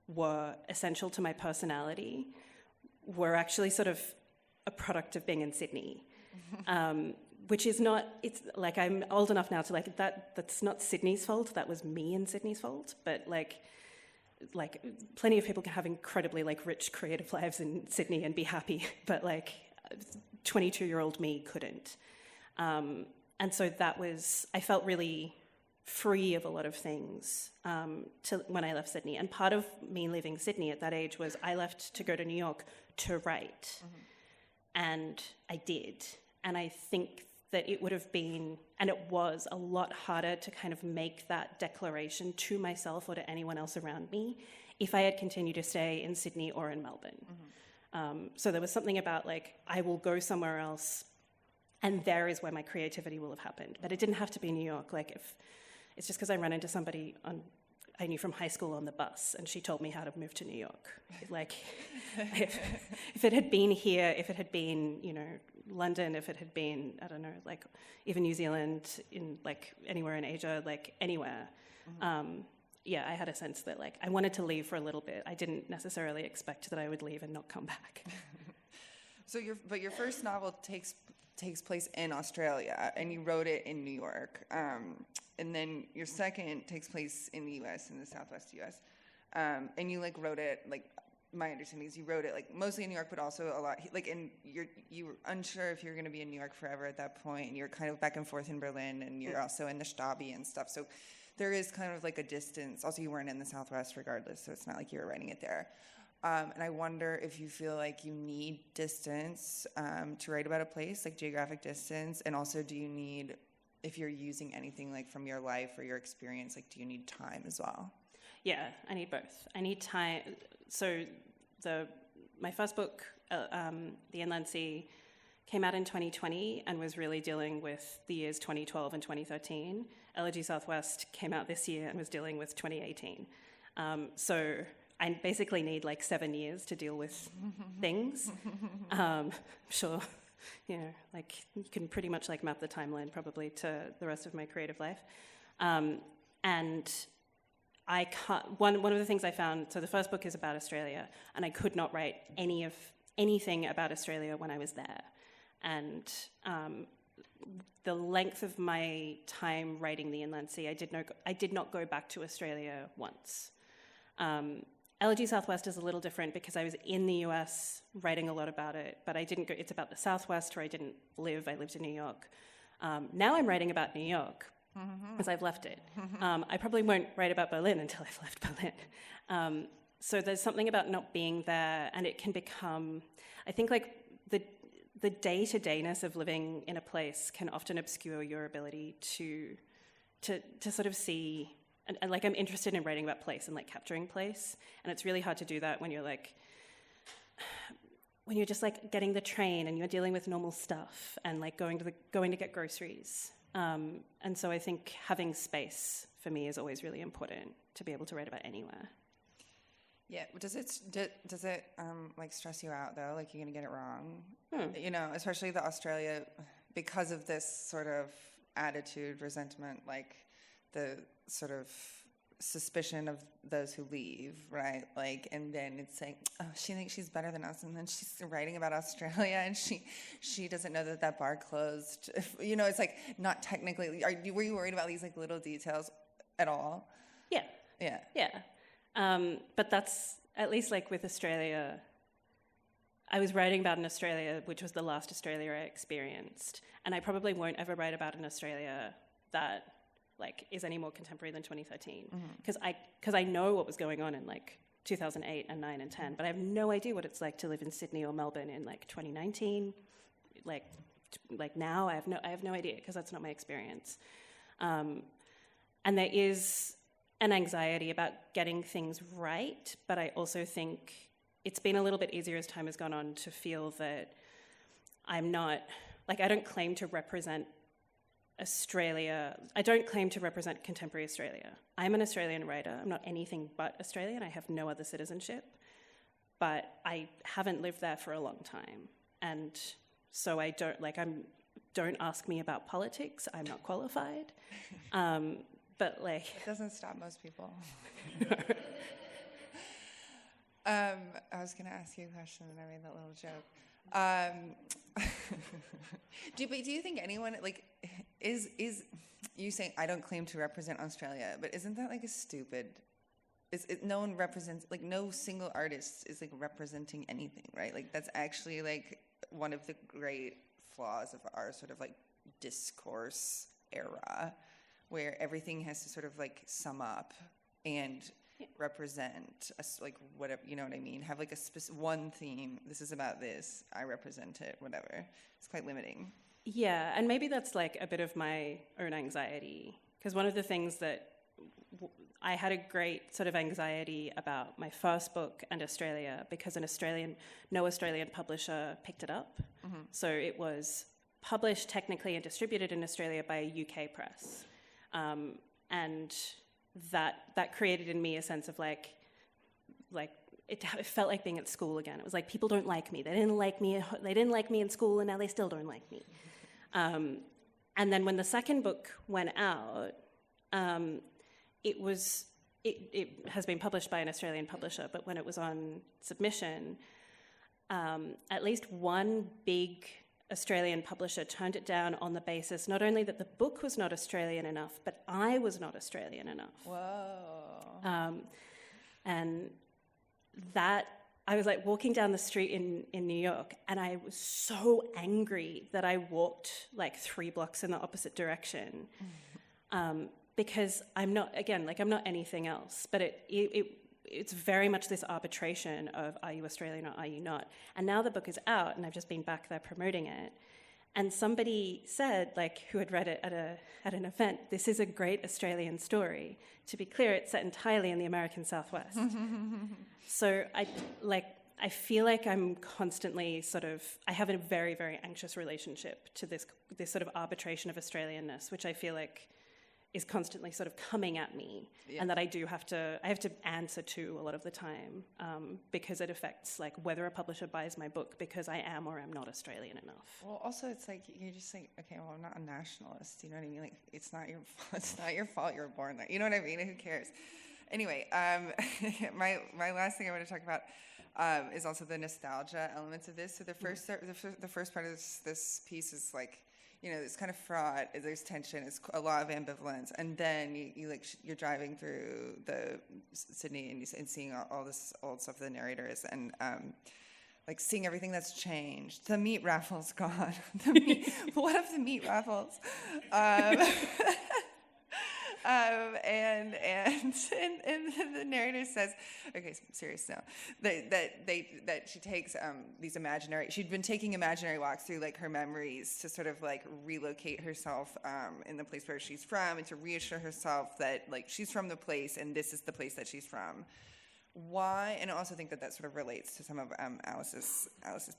were essential to my personality were actually sort of a product of being in Sydney, which is not, it's like I'm old enough now to like, that's not Sydney's fault, that was me in Sydney's fault, but like plenty of people can have incredibly like rich creative lives in Sydney and be happy, but like 22-year-old me couldn't. And so I felt really free of a lot of things when I left Sydney. And part of me leaving Sydney at that age was I left to go to New York to write. And I did. And I think that it would have been, and it was, a lot harder to kind of make that declaration to myself or to anyone else around me if I had continued to stay in Sydney or in Melbourne. So there was something about like, I will go somewhere else, and there is where my creativity will have happened. But it didn't have to be New York. Like if it's just because I ran into somebody I knew from high school on the bus, and she told me how to move to New York. Like, if it had been here, if it had been, you know, London, if it had been, I don't know, like even New Zealand, in like anywhere in Asia, like anywhere. Yeah, I had a sense that like I wanted to leave for a little bit. I didn't necessarily expect that I would leave and not come back. So your first novel takes place in Australia, and you wrote it in New York. And then your second takes place in the U.S., in the Southwest U.S. And you like wrote it, like my understanding is you wrote it like mostly in New York, but also a lot like you were unsure if you were going to be in New York forever at that point, and you're kind of back and forth in Berlin, and you're also in the Stabi and stuff. So there is kind of like a distance. Also, you weren't in the Southwest regardless, so it's not like you were writing it there. And I wonder if you feel like you need distance to write about a place, like geographic distance, and also do you need, if you're using anything like from your life or your experience, like do you need time as well? Yeah, I need both. I need time. So my first book, The Inland Sea, came out in 2020 and was really dealing with the years 2012 and 2013. Elegy Southwest came out this year and was dealing with 2018. So I basically need like 7 years to deal with things. Sure, you know, like you can pretty much like map the timeline probably to the rest of my creative life. And I can't. One of the things I found. So the first book is about Australia, and I could not write anything about Australia when I was there, and the length of my time writing the Inland Sea, I did not go back to Australia once. LG Southwest is a little different because I was in the US writing a lot about it, but I didn't go. It's about the Southwest where I didn't live. I lived in New York. Now I'm writing about New York because I've left it. I probably won't write about Berlin until I've left Berlin. So there's something about not being there, and it can become, I think, like the day-to-dayness of living in a place can often obscure your ability to sort of see. And like I'm interested in writing about place and like capturing place, and it's really hard to do that when you're just like getting the train and you're dealing with normal stuff and like going to get groceries. And so I think having space for me is always really important to be able to write about anywhere. Yeah, does it like stress you out though? Like you're gonna get it wrong, you know, especially the Australia, because of this sort of attitude, resentment, like the sort of suspicion of those who leave, right? Like, and then it's like, oh, she thinks she's better than us, and then she's writing about Australia, and she doesn't know that bar closed. You know, it's like not technically. Were you worried about these like little details at all? Yeah. But that's at least like with Australia. I was writing about an Australia which was the last Australia I experienced, and I probably won't ever write about an Australia that like is any more contemporary than 2013, because I know what was going on in like 2008 and 9 and 10, but I have no idea what it's like to live in Sydney or Melbourne in like 2019, like now. I have no idea because that's not my experience, and there is an anxiety about getting things right, but I also think it's been a little bit easier as time has gone on to feel that I'm not like I don't claim to represent Australia. I don't claim to represent contemporary Australia. I'm an Australian writer. I'm not anything but Australian. I have no other citizenship, but I haven't lived there for a long time, and so I don't ask me about politics. I'm not qualified. But like it doesn't stop most people. I was going to ask you a question, and I made that little joke. Do you think anyone like is you saying I don't claim to represent Australia, but isn't that like a stupid? No one represents, like no single artist is like representing anything, right? Like that's actually like one of the great flaws of our sort of like discourse era, where everything has to sort of like sum up and represent like whatever, you know what I mean? Have like one theme. This is about this. I represent it. Whatever. It's quite limiting. Yeah, and maybe that's like a bit of my own anxiety, because one of the things that I had a great sort of anxiety about my first book and Australia, because no Australian publisher picked it up. Mm-hmm. So it was published technically and distributed in Australia by a UK press. And that created in me a sense of like it felt like being at school again. It was like, people don't like me. They didn't like me in school, and now they still don't like me. And then when the second book went out, it has been published by an Australian publisher, but when it was on submission, at least one big Australian publisher turned it down on the basis not only that the book was not Australian enough, but I was not Australian enough. Whoa. And that, I was like walking down the street in New York, and I was so angry that I walked like 3 blocks in the opposite direction. Because I'm not anything else, but it's very much this arbitration of, are you Australian or are you not? And now the book is out, and I've just been back there promoting it, and somebody said, like, who had read it at an event, this is a great Australian story. To be clear, it's set entirely in the American Southwest. So I feel like I'm constantly I have a very, very anxious relationship to this sort of arbitration of Australianness, which I feel like is constantly sort of coming at me, and that I have to answer to a lot of the time, because it affects like whether a publisher buys my book because I am or am not Australian enough. Well, also it's like you're just like, okay, well, I'm not a nationalist. You know what I mean? Like it's not your fault you were born there. You know what I mean? Who cares? Anyway, my last thing I want to talk about is also the nostalgia elements of this. So the first part of this piece is like, it's kind of fraught. There's tension. It's a lot of ambivalence, and then you're driving through the Sydney and seeing all this old stuff the narrator is, and like seeing everything that's changed. The meat raffle's gone. What of the meat raffles? And the narrator says, okay, serious now, that she takes she'd been taking imaginary walks through like her memories to sort of like relocate herself in the place where she's from, and to reassure herself that like she's from the place and this is the place that she's from. Why? And I also think that sort of relates to some of Alice's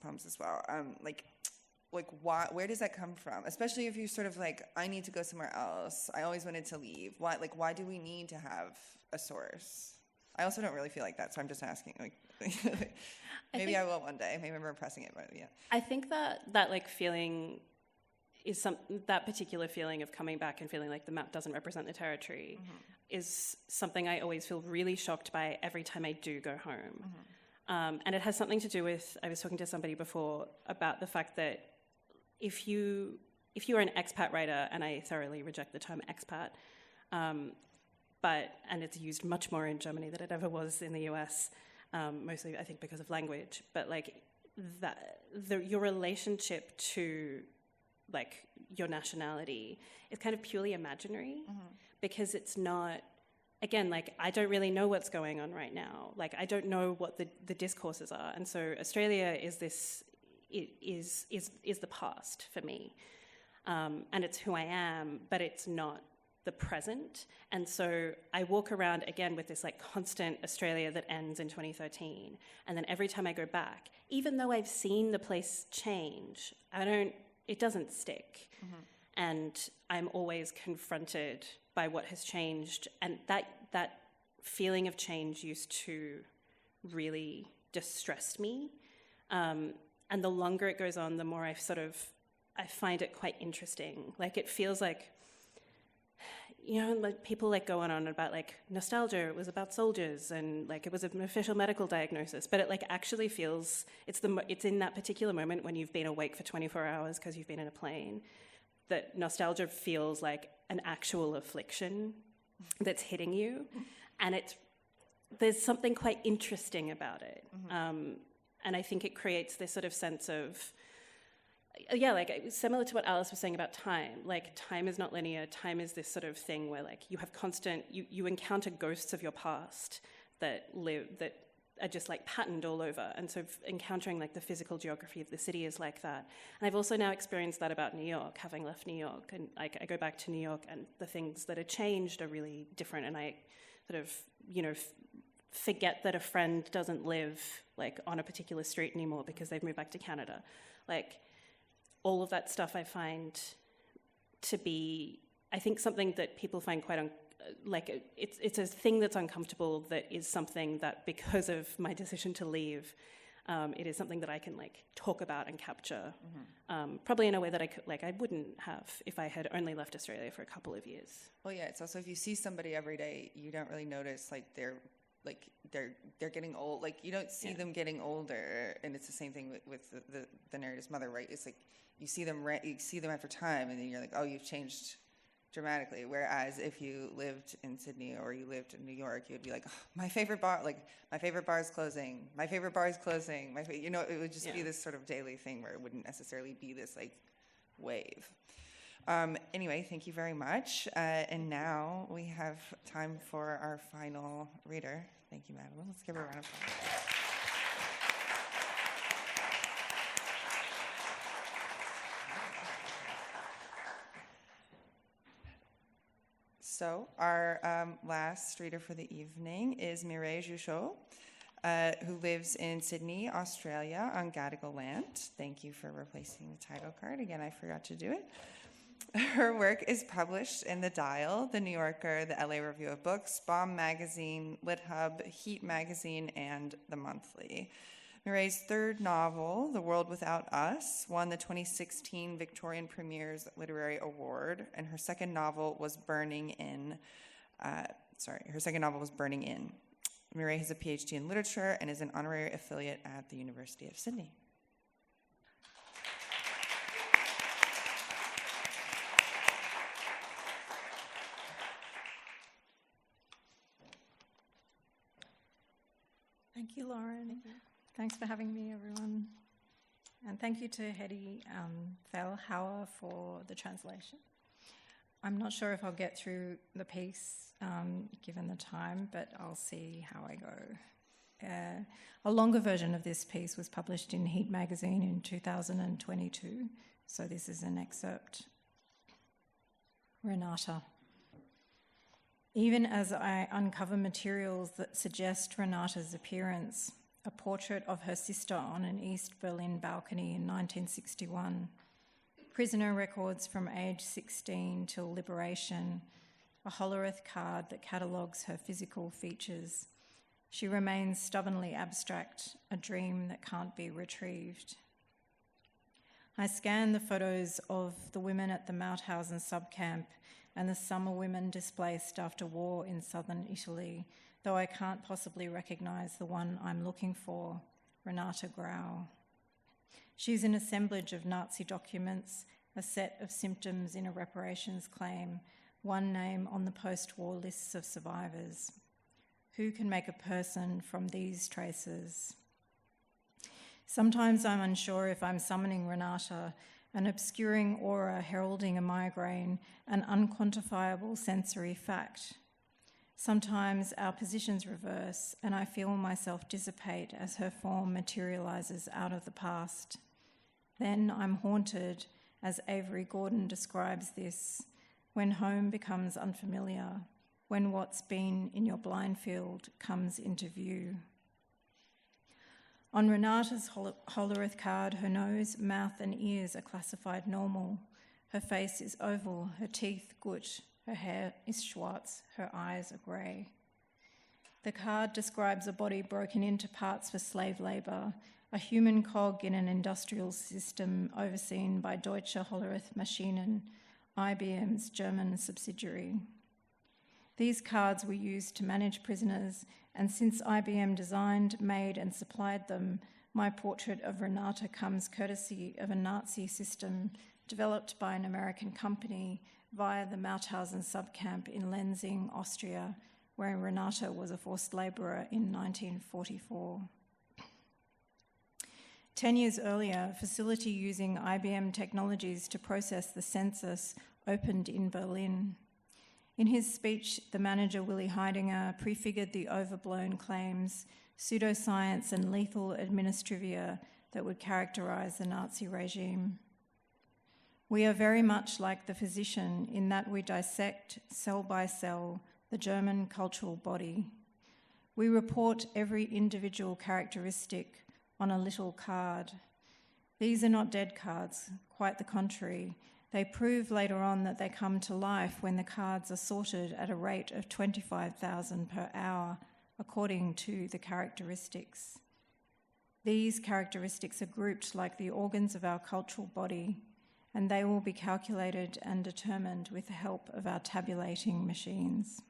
poems as well. Like why? Where does that come from? Especially if you're sort of like, I need to go somewhere else. I always wanted to leave. Why do we need to have a source? I also don't really feel like that, so I'm just asking. Like, maybe I will one day. Maybe I'm repressing it, but yeah. I think that like feeling is that particular feeling of coming back and feeling like the map doesn't represent the territory is something I always feel really shocked by every time I do go home. And it has something to do with, I was talking to somebody before about the fact that if you are an expat writer, and I thoroughly reject the term expat, and it's used much more in Germany than it ever was in the US, mostly I think because of language, but like your relationship to like your nationality is kind of purely imaginary, because it's not, again, like I don't really know what's going on right now. Like I don't know what the discourses are, and so Australia is this. It is the past for me, and it's who I am, but it's not the present. And so I walk around again with this like constant Australia that ends in 2013, and then every time I go back, even though I've seen the place change, it doesn't stick, and I'm always confronted by what has changed, and that feeling of change used to really distress me. And the longer it goes on, the more I find it quite interesting. Like it feels like, like people like go on about like nostalgia. It was about soldiers, and like it was an official medical diagnosis. But it like actually feels it's in that particular moment when you've been awake for 24 hours because you've been in a plane, that nostalgia feels like an actual affliction that's hitting you, and there's something quite interesting about it. And I think it creates this sort of sense of, like similar to what Alice was saying about time. Like time is not linear. Time is this sort of thing where like you have you encounter ghosts of your past that are just like patterned all over. And so encountering like the physical geography of the city is like that. And I've also now experienced that about New York, having left New York. And like I go back to New York, and the things that are changed are really different. And I sort of, forget that a friend doesn't live like on a particular street anymore because they've moved back to Canada. Like all of that stuff I find to be, I think, something that people find quite it's a thing that's uncomfortable, that is something that because of my decision to leave, it is something that I can like talk about and capture, probably in a way that I wouldn't have if I had only left Australia for a couple of years. Well, yeah, it's also if you see somebody every day, you don't really notice they're getting old. Like you don't see them getting older, and it's the same thing with the narrator's mother, right? It's like you see them after time, and then you're like, oh, you've changed dramatically. Whereas if you lived in Sydney or you lived in New York, you'd be like, oh, my favorite bar is closing. My favorite bar is closing. It would just be this sort of daily thing where it wouldn't necessarily be this like wave. Anyway, thank you very much. And now we have time for our final reader. Thank you, Madeleine. Let's give her a round of applause. So our last reader for the evening is Mireille Juchau, who lives in Sydney, Australia, on Gadigal land. Thank you for replacing the title card. Again, I forgot to do it. Her work is published in The Dial, The New Yorker, The LA Review of Books, Bomb Magazine, Lit Hub, Heat Magazine, and The Monthly. Mireille's third novel, The World Without Us, won the 2016 Victorian Premier's Literary Award, and her second novel was Burning in Her second novel was Burning In. Mireille has a PhD in literature and is an honorary affiliate at the University of Sydney. Thank you, Lauren. Thanks for having me, everyone. And thank you to Hedy Fehlhauer for the translation. I'm not sure if I'll get through the piece given the time, but I'll see how I go. A longer version of this piece was published in Heat magazine in 2022, so this is an excerpt. Renata. Even as I uncover materials that suggest Renata's appearance, a portrait of her sister on an East Berlin balcony in 1961, prisoner records from age 16 till liberation, a hollerith card that catalogues her physical features. She remains stubbornly abstract, a dream that can't be retrieved. I scan the photos of the women at the Mauthausen subcamp and the summer women displaced after war in southern Italy, though I can't possibly recognise the one I'm looking for, Renata Grau. She's an assemblage of Nazi documents, a set of symptoms in a reparations claim, one name on the post-war lists of survivors. Who can make a person from these traces? Sometimes I'm unsure if I'm summoning Renata, an obscuring aura heralding a migraine, an unquantifiable sensory fact. Sometimes our positions reverse, and I feel myself dissipate as her form materialises out of the past. Then I'm haunted, as Avery Gordon describes this, when home becomes unfamiliar, when what's been in your blind field comes into view. On Renata's hollerith card, her nose, mouth and ears are classified normal. Her face is oval, her teeth good, her hair is schwarz, her eyes are grey. The card describes a body broken into parts for slave labour, a human cog in an industrial system overseen by Deutsche Hollerith Maschinen, IBM's German subsidiary. These cards were used to manage prisoners, and since IBM designed, made and supplied them, my portrait of Renata comes courtesy of a Nazi system developed by an American company via the Mauthausen subcamp in Lenzing, Austria, where Renata was a forced labourer in 1944. 10 years earlier, a facility using IBM technologies to process the census opened in Berlin. In his speech, the manager, Willi Heidinger, prefigured the overblown claims, pseudoscience and lethal administrivia that would characterise the Nazi regime. We are very much like the physician in that we dissect, cell by cell, the German cultural body. We report every individual characteristic on a little card. These are not dead cards, quite the contrary. They prove later on that they come to life when the cards are sorted at a rate of 25,000 per hour, according to the characteristics. These characteristics are grouped like the organs of our cultural body, and they will be calculated and determined with the help of our tabulating machines.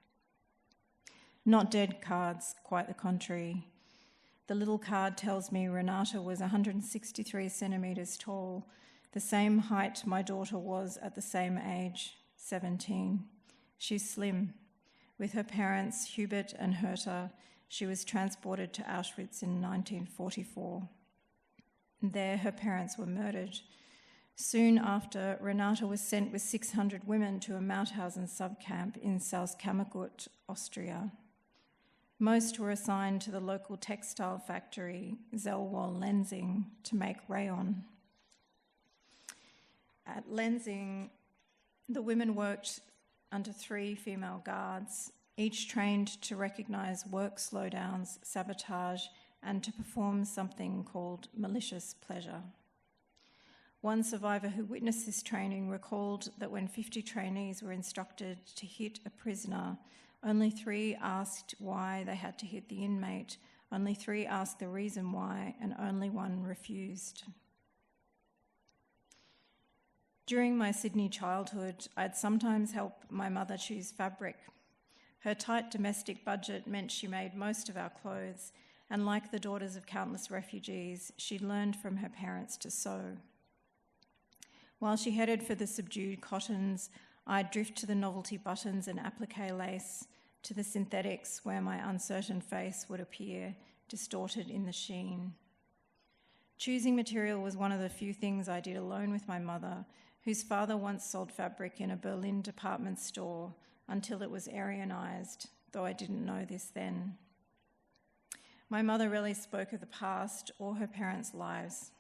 Not dead cards, quite the contrary. The little card tells me Renata was 163 centimetres tall, the same height my daughter was at the same age, 17. She's slim. With her parents, Hubert and Herta, she was transported to Auschwitz in 1944. There, her parents were murdered. Soon after, Renata was sent with 600 women to a Mauthausen subcamp in Salzkammergut, Austria. Most were assigned to the local textile factory, Zellwohl Lenzing, to make rayon. At Lenzing, the women worked under 3 female guards, each trained to recognise work slowdowns, sabotage, and to perform something called malicious pleasure. One survivor who witnessed this training recalled that when 50 trainees were instructed to hit a prisoner, only 3 asked why they had to hit the inmate, only 3 asked the reason why, and only 1 refused. During my Sydney childhood, I'd sometimes help my mother choose fabric. Her tight domestic budget meant she made most of our clothes, and like the daughters of countless refugees, she'd learned from her parents to sew. While she headed for the subdued cottons, I'd drift to the novelty buttons and applique lace, to the synthetics where my uncertain face would appear, distorted in the sheen. Choosing material was one of the few things I did alone with my mother, whose father once sold fabric in a Berlin department store until it was Aryanized, though I didn't know this then. My mother rarely spoke of the past or her parents' lives.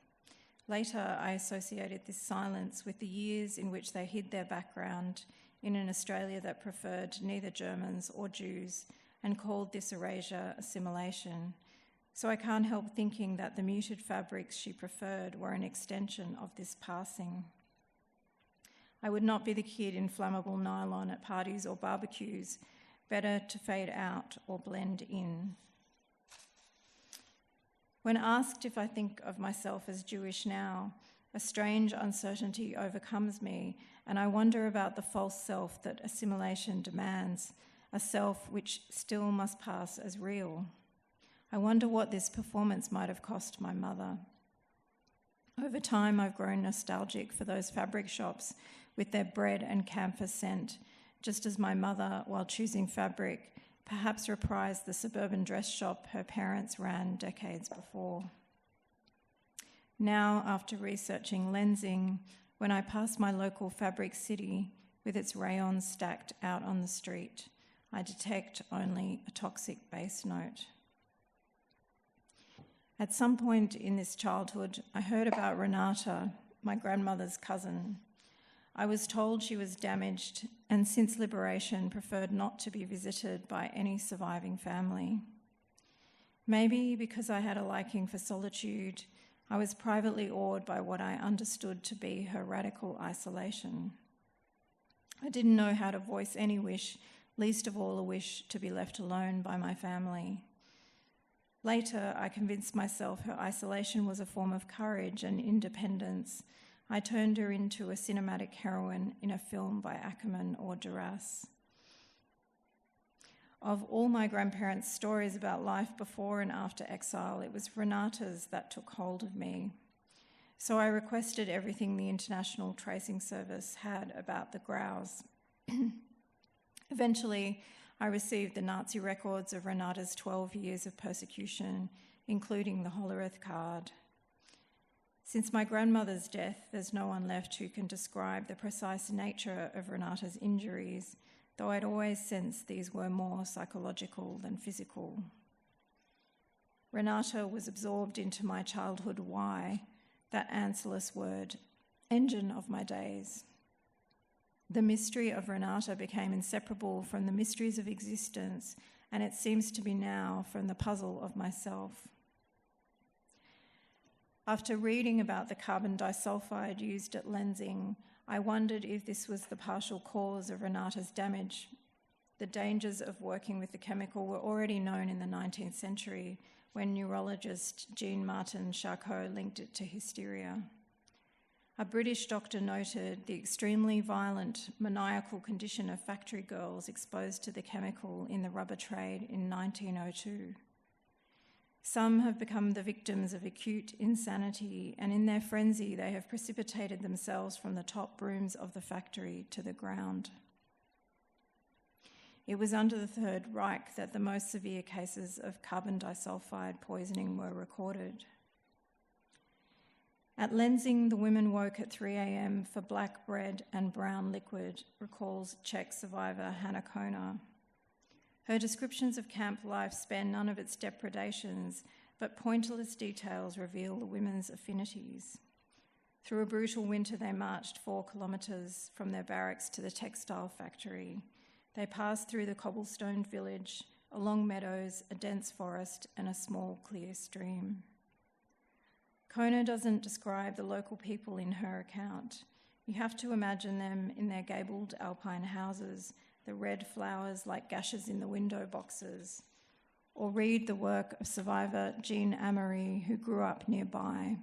Later, I associated this silence with the years in which they hid their background in an Australia that preferred neither Germans or Jews and called this erasure assimilation. So I can't help thinking that the muted fabrics she preferred were an extension of this passing. I would not be the kid in flammable nylon at parties or barbecues, better to fade out or blend in. When asked if I think of myself as Jewish now, a strange uncertainty overcomes me, and I wonder about the false self that assimilation demands, a self which still must pass as real. I wonder what this performance might have cost my mother. Over time, I've grown nostalgic for those fabric shops with their bread and camphor scent, just as my mother, while choosing fabric, perhaps reprised the suburban dress shop her parents ran decades before. Now, after researching lensing, when I pass my local fabric city with its rayons stacked out on the street, I detect only a toxic bass note. At some point in this childhood, I heard about Renata, my grandmother's cousin. I was told she was damaged and since liberation preferred not to be visited by any surviving family. Maybe because I had a liking for solitude, I was privately awed by what I understood to be her radical isolation. I didn't know how to voice any wish, least of all a wish to be left alone by my family. Later, I convinced myself her isolation was a form of courage and independence. I turned her into a cinematic heroine in a film by Ackerman or Duras. Of all my grandparents' stories about life before and after exile, it was Renata's that took hold of me. So I requested everything the International Tracing Service had about the Grouse. Eventually, I received the Nazi records of Renata's 12 years of persecution, including the Hollerith card. Since my grandmother's death, there's no one left who can describe the precise nature of Renata's injuries, though I'd always sensed these were more psychological than physical. Renata was absorbed into my childhood why, that answerless word, engine of my days. The mystery of Renata became inseparable from the mysteries of existence, and it seems to be now from the puzzle of myself. After reading about the carbon disulfide used at lensing, I wondered if this was the partial cause of Renata's damage. The dangers of working with the chemical were already known in the 19th century when neurologist Jean-Martin Charcot linked it to hysteria. A British doctor noted the extremely violent, maniacal condition of factory girls exposed to the chemical in the rubber trade in 1902. Some have become the victims of acute insanity, and in their frenzy they have precipitated themselves from the top rooms of the factory to the ground. It was under the Third Reich that the most severe cases of carbon disulfide poisoning were recorded. At lensing, the women woke at 3 a.m. for black bread and brown liquid, recalls Czech survivor Hannah Kona. Her descriptions of camp life spare none of its depredations, but pointless details reveal the women's affinities. Through a brutal winter, they marched 4 kilometres from their barracks to the textile factory. They passed through the cobblestone village, along meadows, a dense forest, and a small, clear stream. Kona doesn't describe the local people in her account. You have to imagine them in their gabled alpine houses, the red flowers like gashes in the window boxes, or read the work of survivor Jean Amory, who grew up nearby.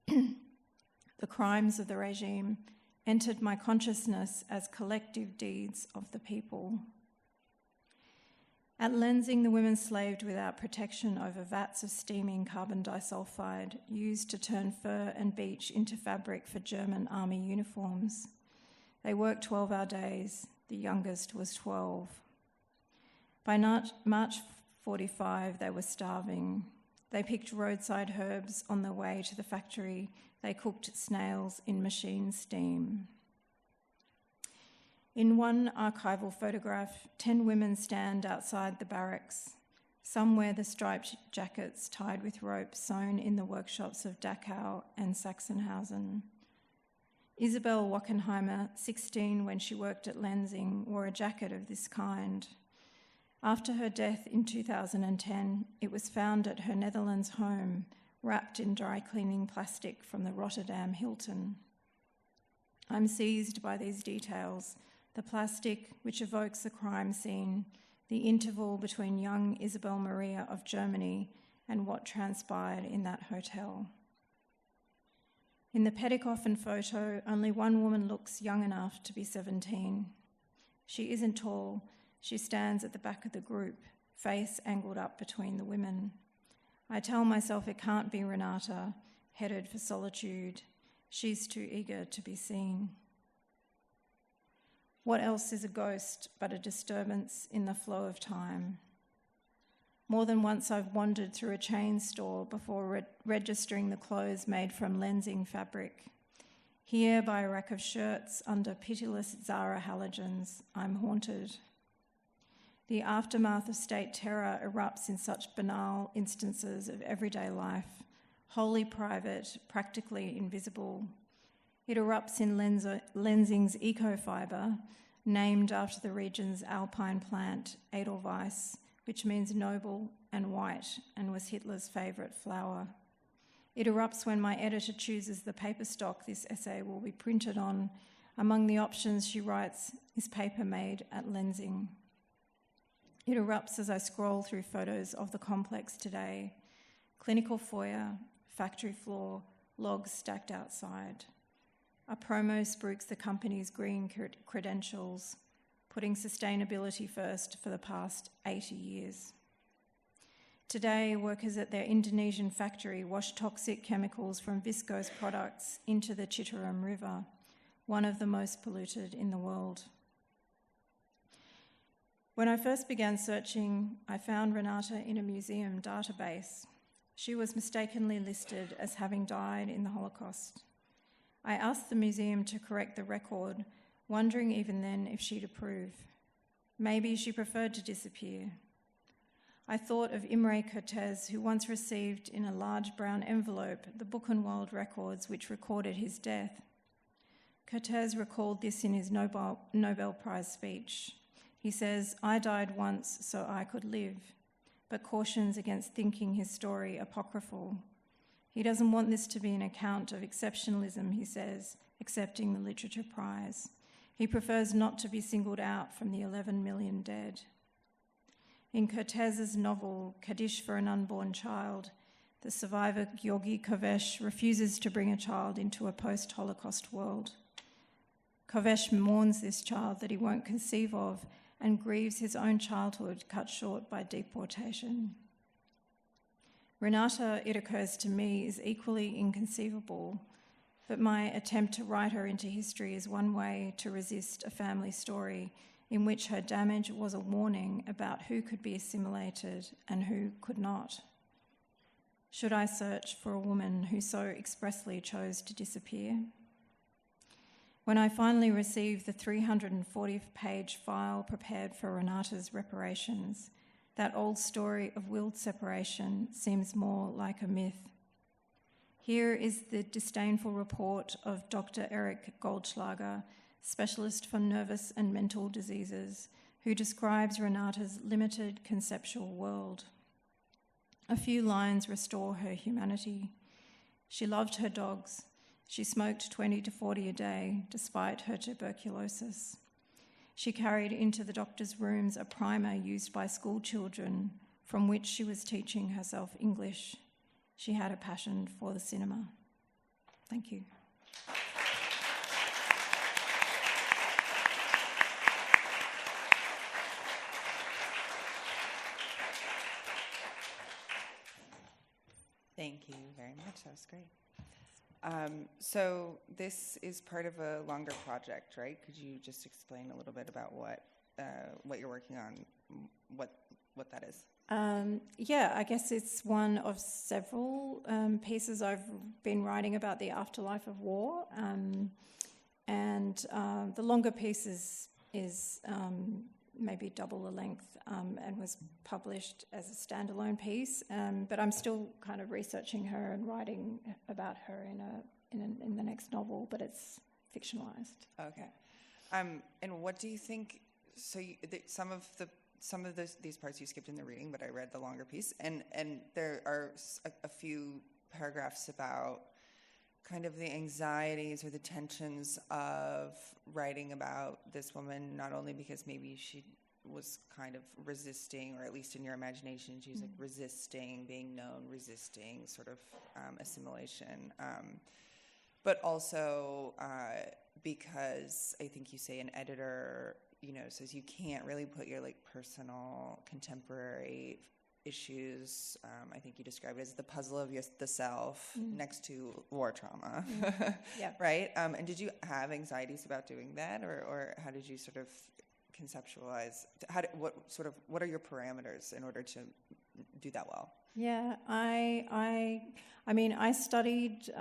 The crimes of the regime entered my consciousness as collective deeds of the people. At Lenzing, the women slaved without protection over vats of steaming carbon disulfide used to turn fur and beech into fabric for German army uniforms. They worked 12-hour days. The youngest was 12. By March 45, they were starving. They picked roadside herbs on their way to the factory. They cooked snails in machine steam. In one archival photograph, 10 women stand outside the barracks. Some wear the striped jackets tied with rope sewn in the workshops of Dachau and Sachsenhausen. Isabel Wackenheimer, 16 when she worked at Lenzing, wore a jacket of this kind. After her death in 2010, it was found at her Netherlands home, wrapped in dry cleaning plastic from the Rotterdam Hilton. I'm seized by these details, the plastic which evokes a crime scene, the interval between young Isabel Maria of Germany and what transpired in that hotel. In the Petikoffen photo, only one woman looks young enough to be 17. She isn't tall. She stands at the back of the group, face angled up between the women. I tell myself it can't be Renata, headed for solitude. She's too eager to be seen. What else is a ghost but a disturbance in the flow of time? More than once I've wandered through a chain store before registering the clothes made from Lenzing fabric. Here, by a rack of shirts under pitiless Zara halogens, I'm haunted. The aftermath of state terror erupts in such banal instances of everyday life, wholly private, practically invisible. It erupts in Lenzing's eco-fibre, named after the region's alpine plant, Edelweiss, which means noble and white and was Hitler's favourite flower. It erupts when my editor chooses the paper stock this essay will be printed on. Among the options, she writes, is paper made at Lenzing. It erupts as I scroll through photos of the complex today. Clinical foyer, factory floor, logs stacked outside. A promo spruiks the company's green credentials, putting sustainability first for the past 80 years. Today, workers at their Indonesian factory wash toxic chemicals from viscose products into the Citarum River, one of the most polluted in the world. When I first began searching, I found Renata in a museum database. She was mistakenly listed as having died in the Holocaust. I asked the museum to correct the record, wondering even then if she'd approve. Maybe she preferred to disappear. I thought of Imre Kertész, who once received in a large brown envelope the Buchenwald records which recorded his death. Kertész recalled this in his Nobel Prize speech. He says, "I died once so I could live," but cautions against thinking his story apocryphal. He doesn't want this to be an account of exceptionalism, he says, accepting the Literature Prize. He prefers not to be singled out from the 11 million dead. In Kertész's novel, Kaddish for an Unborn Child, the survivor Georgi Kovesh refuses to bring a child into a post-Holocaust world. Kovesh mourns this child that he won't conceive of and grieves his own childhood cut short by deportation. Renata, it occurs to me, is equally inconceivable, but my attempt to write her into history is one way to resist a family story in which her damage was a warning about who could be assimilated and who could not. Should I search for a woman who so expressly chose to disappear? When I finally received the 340-page file prepared for Renata's reparations, that old story of willed separation seems more like a myth. Here is the disdainful report of Dr. Eric Goldschlager, specialist for nervous and mental diseases, who describes Renata's limited conceptual world. A few lines restore her humanity. She loved her dogs. She smoked 20 to 40 a day, despite her tuberculosis. She carried into the doctor's rooms a primer used by school children, from which she was teaching herself English. She had a passion for the cinema. Thank you. That's great. So this is part of a longer project, right? Could you just explain a little bit about what you're working on, what that is? Yeah, I guess it's one of several pieces I've been writing about the afterlife of war, and the longer piece is maybe double the length and was published as a standalone piece, but I'm still kind of researching her and writing about her in the next novel, but it's fictionalized. Okay. And what do you think? So some of these parts you skipped in the reading, but I read the longer piece, and there are a few paragraphs about kind of the anxieties or the tensions of writing about this woman, not only because maybe she was kind of resisting, or at least in your imagination, she was like resisting being known, resisting sort of assimilation, but also because I think you say an editor, says you can't really put your like personal contemporary issues, I think you described it as the puzzle of the self next to war trauma, Yeah. right? And did you have anxieties about doing that, or how did you sort of conceptualize? What are your parameters in order to do that well? Yeah, I mean, I studied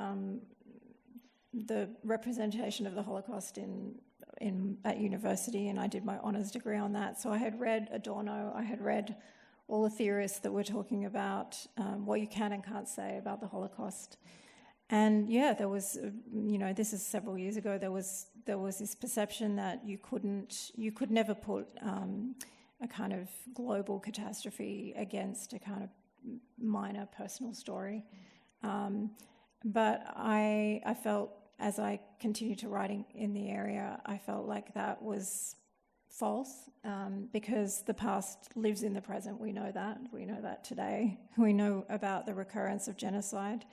the representation of the Holocaust at university, and I did my honours degree on that. So I had read Adorno, I had read all the theorists that were talking about what you can and can't say about the Holocaust. And yeah, there was, this is several years ago, there was this perception that you could never put a kind of global catastrophe against a kind of minor personal story. But I felt, as I continued to write in the area, I felt like that was false, because the past lives in the present. We know that today. We know about the recurrence of genocide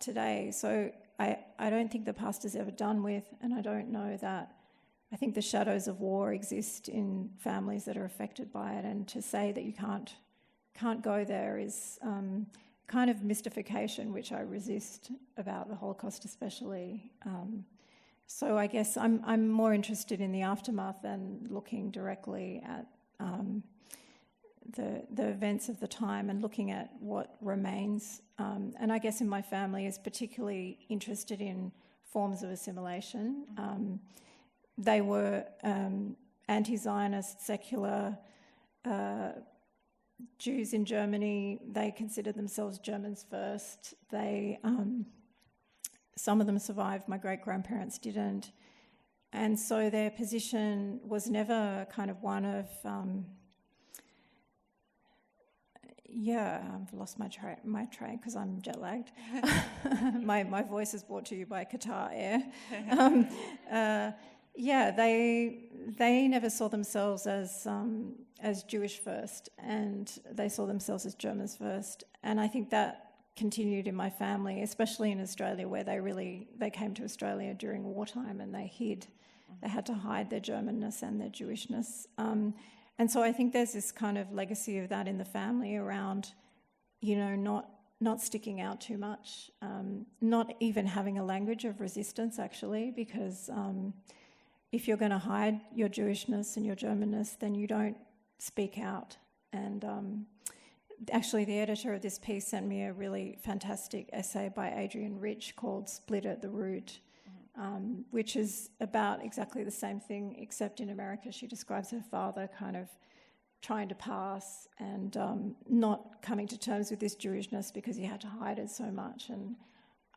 today. So I don't think the past is ever done with, and I don't know that. I think the shadows of war exist in families that are affected by it, and to say that you can't go there is kind of mystification, which I resist about the Holocaust especially. So I guess I'm more interested in the aftermath than looking directly at the events of the time and looking at what remains. And I guess in my family is particularly interested in forms of assimilation. They were anti-Zionist, secular Jews in Germany. They considered themselves Germans first. Some of them survived, my great-grandparents didn't. And so their position was never kind of one of, I've lost my train because I'm jet-lagged. my voice is brought to you by Qatar Air. They never saw themselves as Jewish first, and they saw themselves as Germans first. And I think that continued in my family, especially in Australia, where they came to Australia during wartime and they hid. They had to hide their Germanness and their Jewishness. And so I think there's this kind of legacy of that in the family around, not sticking out too much, not even having a language of resistance, actually, because if you're going to hide your Jewishness and your Germanness, then you don't speak out. And actually, the editor of this piece sent me a really fantastic essay by Adrienne Rich called Split at the Root, which is about exactly the same thing, except in America she describes her father kind of trying to pass and not coming to terms with this Jewishness because he had to hide it so much. And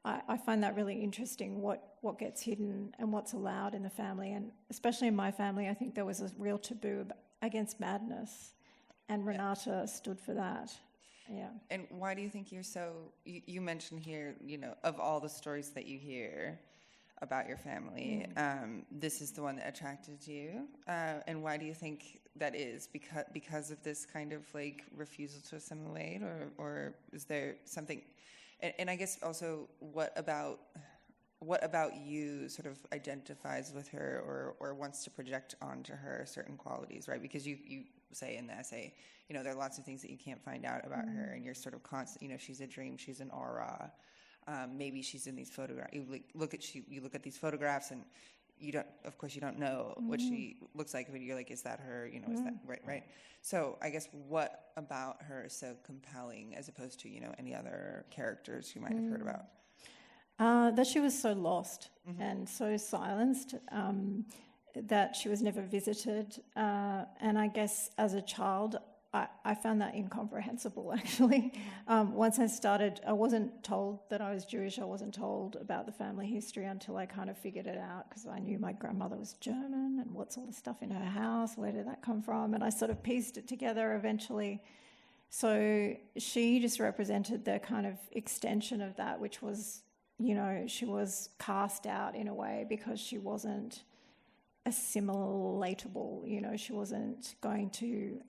I find that really interesting, what gets hidden and what's allowed in the family. And especially in my family, I think there was a real taboo against madness. And Renata stood for that, yeah. And why do you think you're so... You mentioned here, of all the stories that you hear about your family, this is the one that attracted you. And why do you think that is? Because of this kind of like refusal to assimilate, or is there something... And I guess also, what about you sort of identifies with her or wants to project onto her certain qualities, right? Because you say in the essay, there are lots of things that you can't find out about her, and you're sort of constant, she's a dream, she's an aura. maybe she's in these photographs. You look at these photographs, and you don't know what she looks like, but you're like, is that her? Is that right? So I guess what about her is so compelling as opposed to any other characters you might have heard about? That she was so lost and so silenced, that she was never visited. And I guess as a child, I found that incomprehensible, actually. Once I wasn't told that I was Jewish. I wasn't told about the family history until I kind of figured it out, because I knew my grandmother was German, and what's all the stuff in her house, where did that come from? And I sort of pieced it together eventually. So she just represented the kind of extension of that, which was, she was cast out in a way because she wasn't assimilatable. She wasn't going to...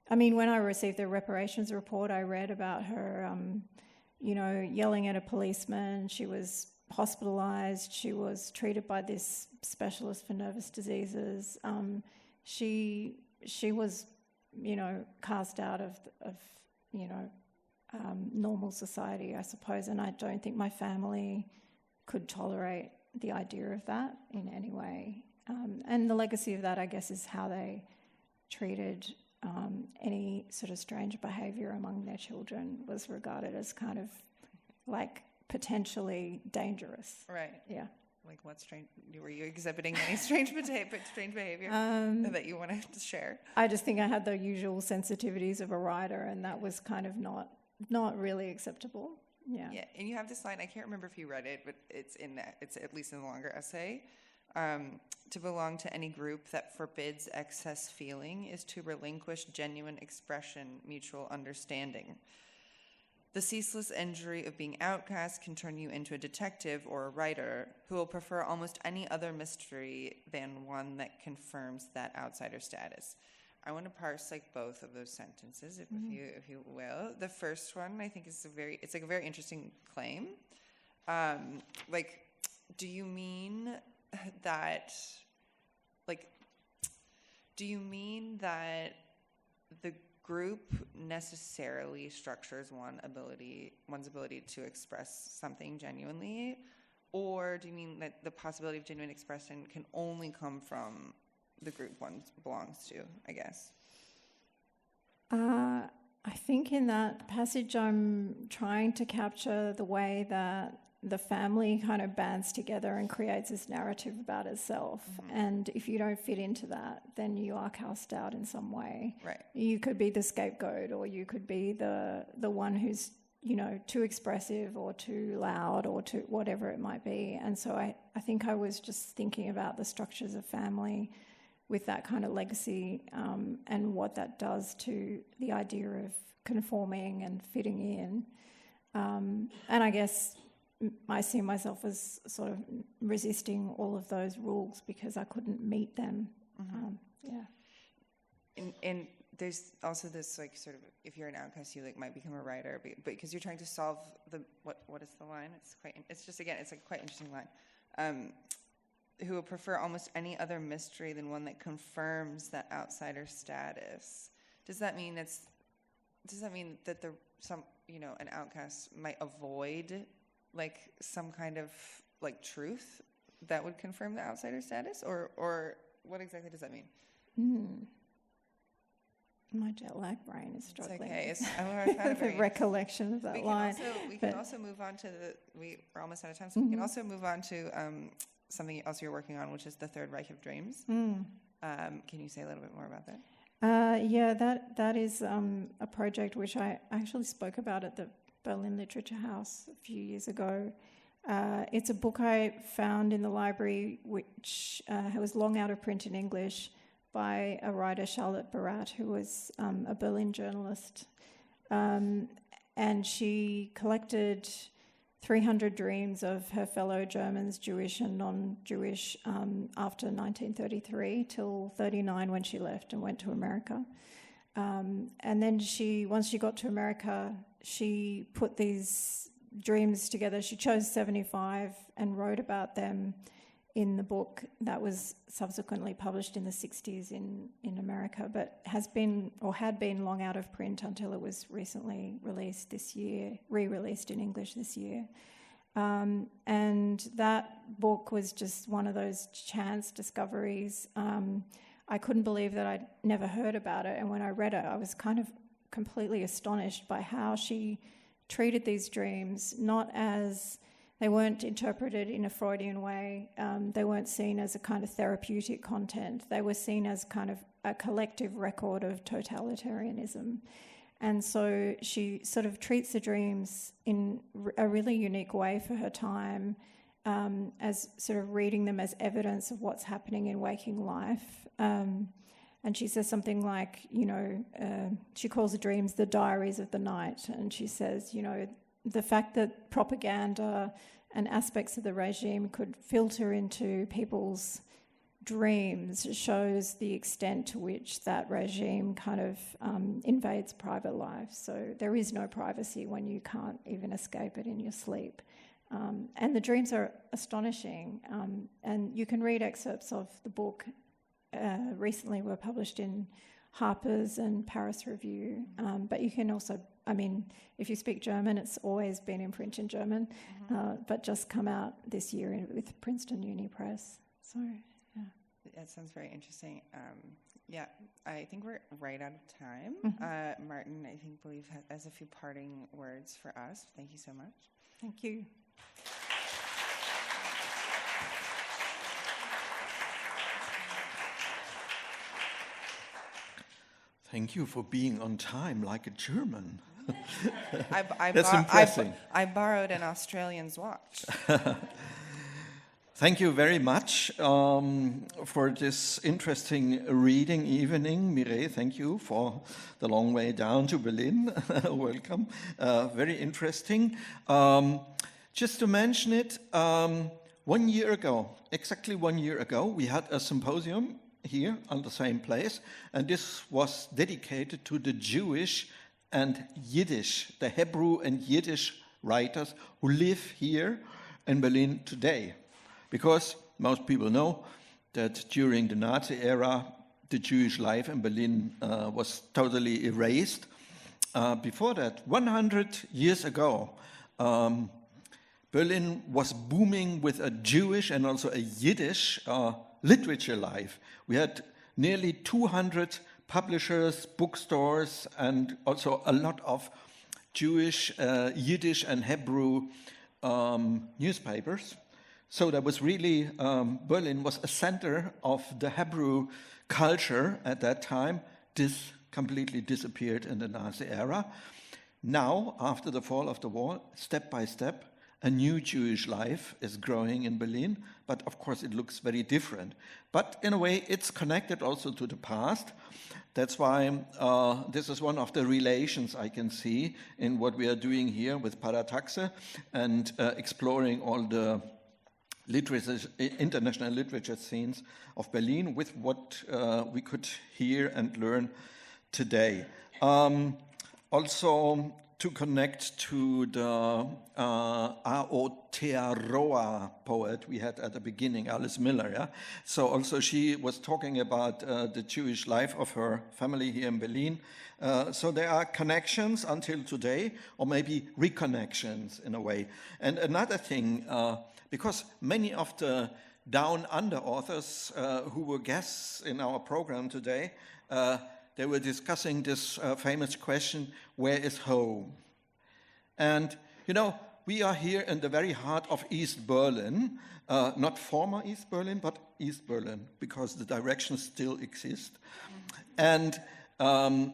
when I received the reparations report, I read about her, yelling at a policeman. She was hospitalised. She was treated by this specialist for nervous diseases. She was, cast out of normal society, I suppose. And I don't think my family could tolerate the idea of that in any way. And the legacy of that, I guess, is how they treated any sort of strange behaviour among their children was regarded as kind of like potentially dangerous. Right. Yeah. Like what strange? Were you exhibiting any strange behaviour that you wanted to share? I just think I had the usual sensitivities of a writer, and that was kind of not really acceptable. Yeah. Yeah, and you have this line. I can't remember if you read it, but it's at least in the longer essay. To belong to any group that forbids excess feeling is to relinquish genuine expression, mutual understanding. The ceaseless injury of being outcast can turn you into a detective or a writer who will prefer almost any other mystery than one that confirms that outsider status. I want to parse both of those sentences, if you will. The first one, I think, is a very interesting claim. Do you mean that the group necessarily structures one's ability to express something genuinely, or do you mean that the possibility of genuine expression can only come from the group one belongs to, I guess? I think in that passage I'm trying to capture the way that the family kind of bands together and creates this narrative about itself. And if you don't fit into that, then you are cast out in some way. Right. You could be the scapegoat, or you could be the one who's, too expressive or too loud or too whatever it might be. And so I think I was just thinking about the structures of family with that kind of legacy, and what that does to the idea of conforming and fitting in. And I guess I see myself as sort of resisting all of those rules because I couldn't meet them. And there's also this sort of, if you're an outcast, you might become a writer, but because you're trying to solve what is the line? It's a quite interesting line. Who will prefer almost any other mystery than one that confirms that outsider status. Does that mean that an outcast might avoid some kind of truth that would confirm the outsider status, or what exactly does that mean? My jet lag brain is struggling. It's okay. The recollection of that line. We can also move on to we're almost out of time, so we can also move on to something else you're working on, which is the Third Reich of Dreams. Can you say a little bit more about that? That is a project which I actually spoke about at the Berlin Literature House a few years ago. It's a book I found in the library which was long out of print in English by a writer, Charlotte Barat, who was a Berlin journalist. And she collected 300 dreams of her fellow Germans, Jewish and non-Jewish, after 1933 till 1939 when she left and went to America. And then once she got to America, she put these dreams together. She chose 75 and wrote about them in the book that was subsequently published in the 60s in America, but had been long out of print until it was recently released this year, re-released in English this year. And that book was just one of those chance discoveries. I couldn't believe that I'd never heard about it, and when I read it, I was kind of completely astonished by how she treated these dreams, not as... They weren't interpreted in a Freudian way. They weren't seen as a kind of therapeutic content. They were seen as kind of a collective record of totalitarianism. And so she sort of treats the dreams in a really unique way for her time, as sort of reading them as evidence of what's happening in waking life. And she says something like, she calls the dreams the diaries of the night. And she says, the fact that propaganda and aspects of the regime could filter into people's dreams shows the extent to which that regime kind of invades private life. So there is no privacy when you can't even escape it in your sleep. And the dreams are astonishing. And you can read excerpts of the book. Recently were published in Harper's and Paris Review. But you can also, if you speak German, it's always been in print in German, but just come out this year with Princeton Uni Press. So, yeah. That sounds very interesting. I think we're right out of time. Martin, I believe has a few parting words for us. Thank you so much. Thank you. Thank you for being on time like a German. That's impressive. I borrowed an Australian's watch. Thank you very much for this interesting reading evening. Mireille, thank you for the long way down to Berlin. Welcome. Very interesting. Just to mention it, 1 year ago, exactly 1 year ago, we had a symposium here on the same place, and this was dedicated to the Jewish and Yiddish, the Hebrew and Yiddish writers who live here in Berlin today. Because most people know that during the Nazi era, the Jewish life in Berlin was totally erased. Before that, 100 years ago, Berlin was booming with a Jewish and also a Yiddish literature life. We had nearly 200 publishers, bookstores, and also a lot of Jewish, Yiddish, and Hebrew newspapers. So that was really, Berlin was a center of the Hebrew culture at that time. This completely disappeared in the Nazi era. Now, after the fall of the wall, step by step, a new Jewish life is growing in Berlin, but of course it looks very different. But in a way, it's connected also to the past. That's why this is one of the relations I can see in what we are doing here with Parataxe and exploring all the international literature scenes of Berlin with what we could hear and learn today. Also, to connect to the Aotearoa poet we had at the beginning, Alice Miller. Yeah? So also she was talking about the Jewish life of her family here in Berlin. So there are connections until today, or maybe reconnections in a way. And another thing, because many of the Down Under authors who were guests in our program today, they were discussing this famous question, where is home? And, we are here in the very heart of East Berlin, not former East Berlin, but East Berlin, because the directions still exist. And there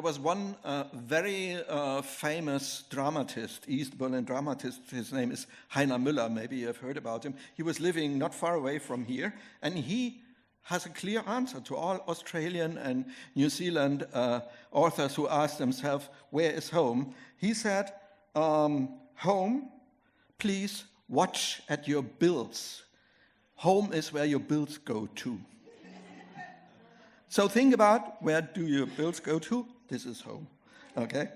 was one very famous dramatist, East Berlin dramatist, his name is Heiner Müller, maybe you have heard about him. He was living not far away from here, and he has a clear answer to all Australian and New Zealand authors who ask themselves, where is home? He said, home, please watch at your bills. Home is where your bills go to. So think about, where do your bills go to? This is home, okay?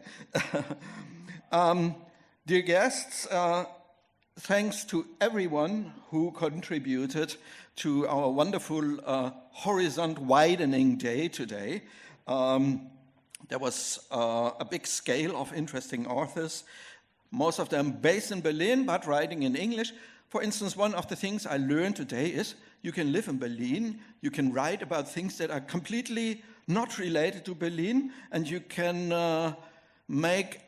Dear guests, thanks to everyone who contributed to our wonderful horizon widening day today. There was a big scale of interesting authors, most of them based in Berlin, but writing in English. For instance, one of the things I learned today is you can live in Berlin, you can write about things that are completely not related to Berlin, and you can make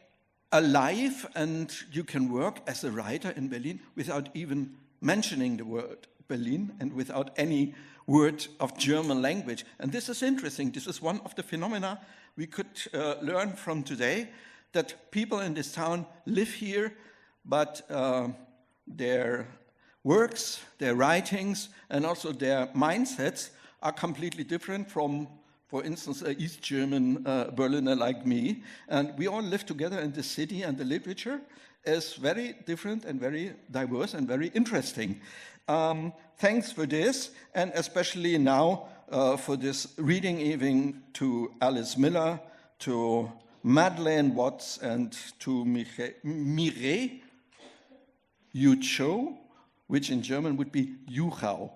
a life and you can work as a writer in Berlin without even mentioning the word Berlin and without any word of German language. And this is interesting. This is one of the phenomena we could learn from today, that people in this town live here, but their works, their writings, and also their mindsets are completely different from, for instance, an East German Berliner like me. And we all live together in the city, and the literature is very different and very diverse and very interesting. Thanks for this, and especially now for this reading evening to Alice Miller, to Madeleine Watts, and to Mireille Juchau, which in German would be Juchau.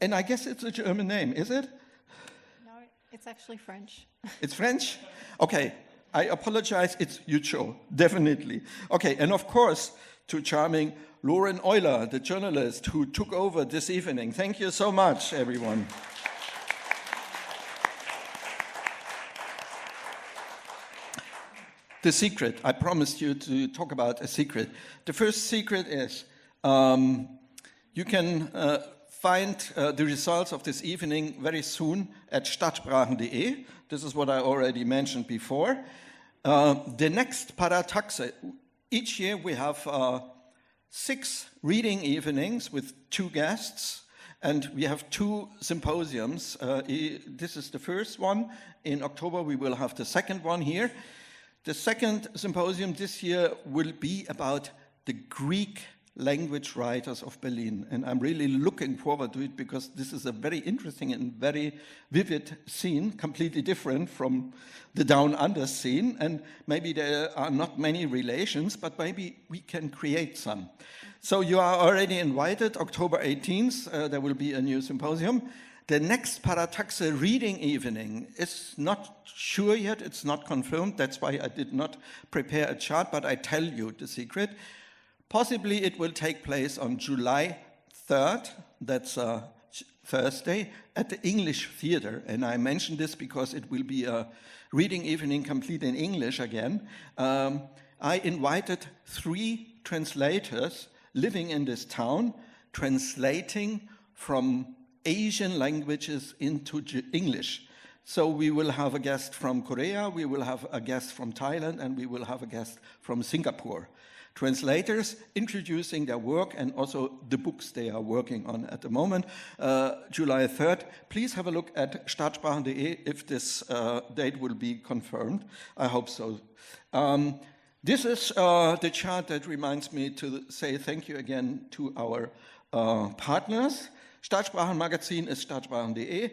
And I guess it's a German name, is it? No, it's actually French. It's French? Okay, I apologize, it's Juchau, definitely. Okay, and of course, to charming Lauren Oyler, the journalist who took over this evening. Thank you so much, everyone. The secret, I promised you to talk about a secret. The first secret is you can find the results of this evening very soon at stadtsprachen.de. This is what I already mentioned before. The next Parataxe, each year we have 6 reading evenings with 2 guests, and we have 2 symposiums. This is the first one. In October we will have the second one here. The second symposium this year will be about the Greek language writers of Berlin, and I'm really looking forward to it because this is a very interesting and very vivid scene, completely different from the down under scene, and maybe there are not many relations, but maybe we can create some. So you are already invited. October 18th, there will be a new symposium. The next Parataxe reading evening is not sure yet, it's not confirmed, that's why I did not prepare a chart, but I tell you the secret. Possibly it will take place on July 3rd, that's a Thursday, at the English Theatre. And I mention this because it will be a reading evening complete in English again. I invited 3 translators living in this town, translating from Asian languages into English. So we will have a guest from Korea, we will have a guest from Thailand, and we will have a guest from Singapore. Translators introducing their work and also the books they are working on at the moment. July 3rd, please have a look at stadtsprachen.de if this date will be confirmed. I hope so. This is the chart that reminds me to say thank you again to our partners. Stadtsprachen Magazin is stadtsprachen.de.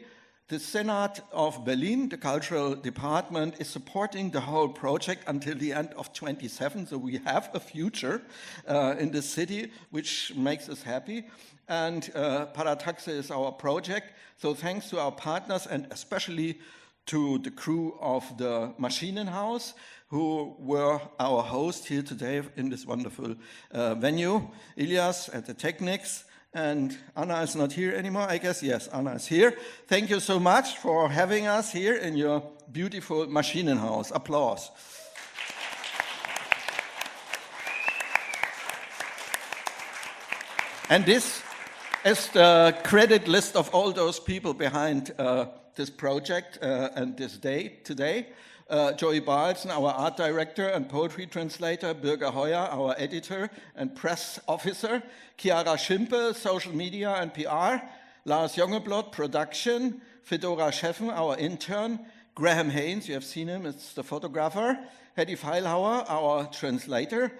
The Senate of Berlin, the cultural department, is supporting the whole project until the end of 27, so we have a future in the city, which makes us happy. And Parataxe is our project, so thanks to our partners and especially to the crew of the Maschinenhaus, who were our host here today in this wonderful venue. Elias at the Technics. And Anna is not here anymore, I guess. Yes, Anna is here. Thank you so much for having us here in your beautiful Maschinenhaus. Applause. And this is the credit list of all those people behind this project and this day today. Joey Barlson, our art director and poetry translator, Birger Heuer, our editor and press officer, Chiara Schimpe, social media and PR, Lars Jongeblot, production, Fedora Scheffen, our intern, Graham Haynes, you have seen him, it's the photographer, Hedy Feilhauer, our translator,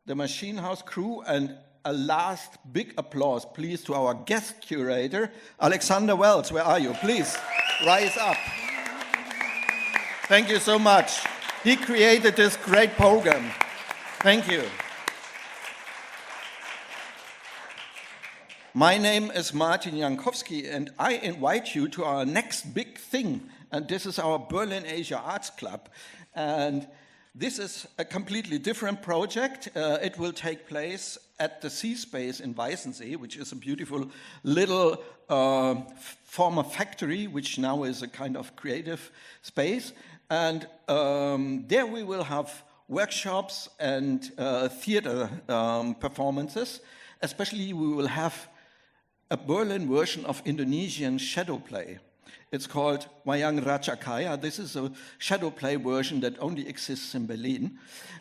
the Maschinenhaus crew, and a last big applause, please, to our guest curator, Alexander Wells. Where are you? Please, rise up. Thank you so much. He created this great program. Thank you. My name is Martin Jankowski, and I invite you to our next big thing, and this is our Berlin Asia Arts Club. And this is a completely different project. It will take place at the Sea Space in Weißensee, which is a beautiful little former factory, which now is a kind of creative space. And there we will have workshops and theater performances. Especially we will have a Berlin version of Indonesian shadow play. It's called Wayang Rajakaya. This is a shadow play version that only exists in Berlin.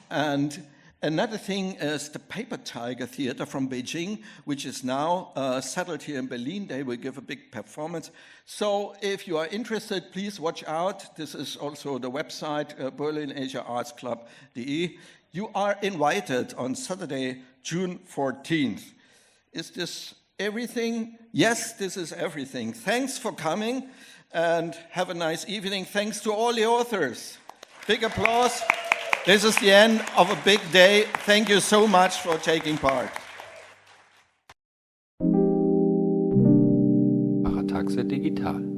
And another thing is the Paper Tiger Theater from Beijing, which is now settled here in Berlin. They will give a big performance. So if you are interested, please watch out. This is also the website, berlinasiaartsclub.de. You are invited on Saturday, June 14th. Is this everything? Yes, this is everything. Thanks for coming and have a nice evening. Thanks to all the authors. Big applause. This is the end of a big day. Thank you so much for taking part. Parataxe Digital.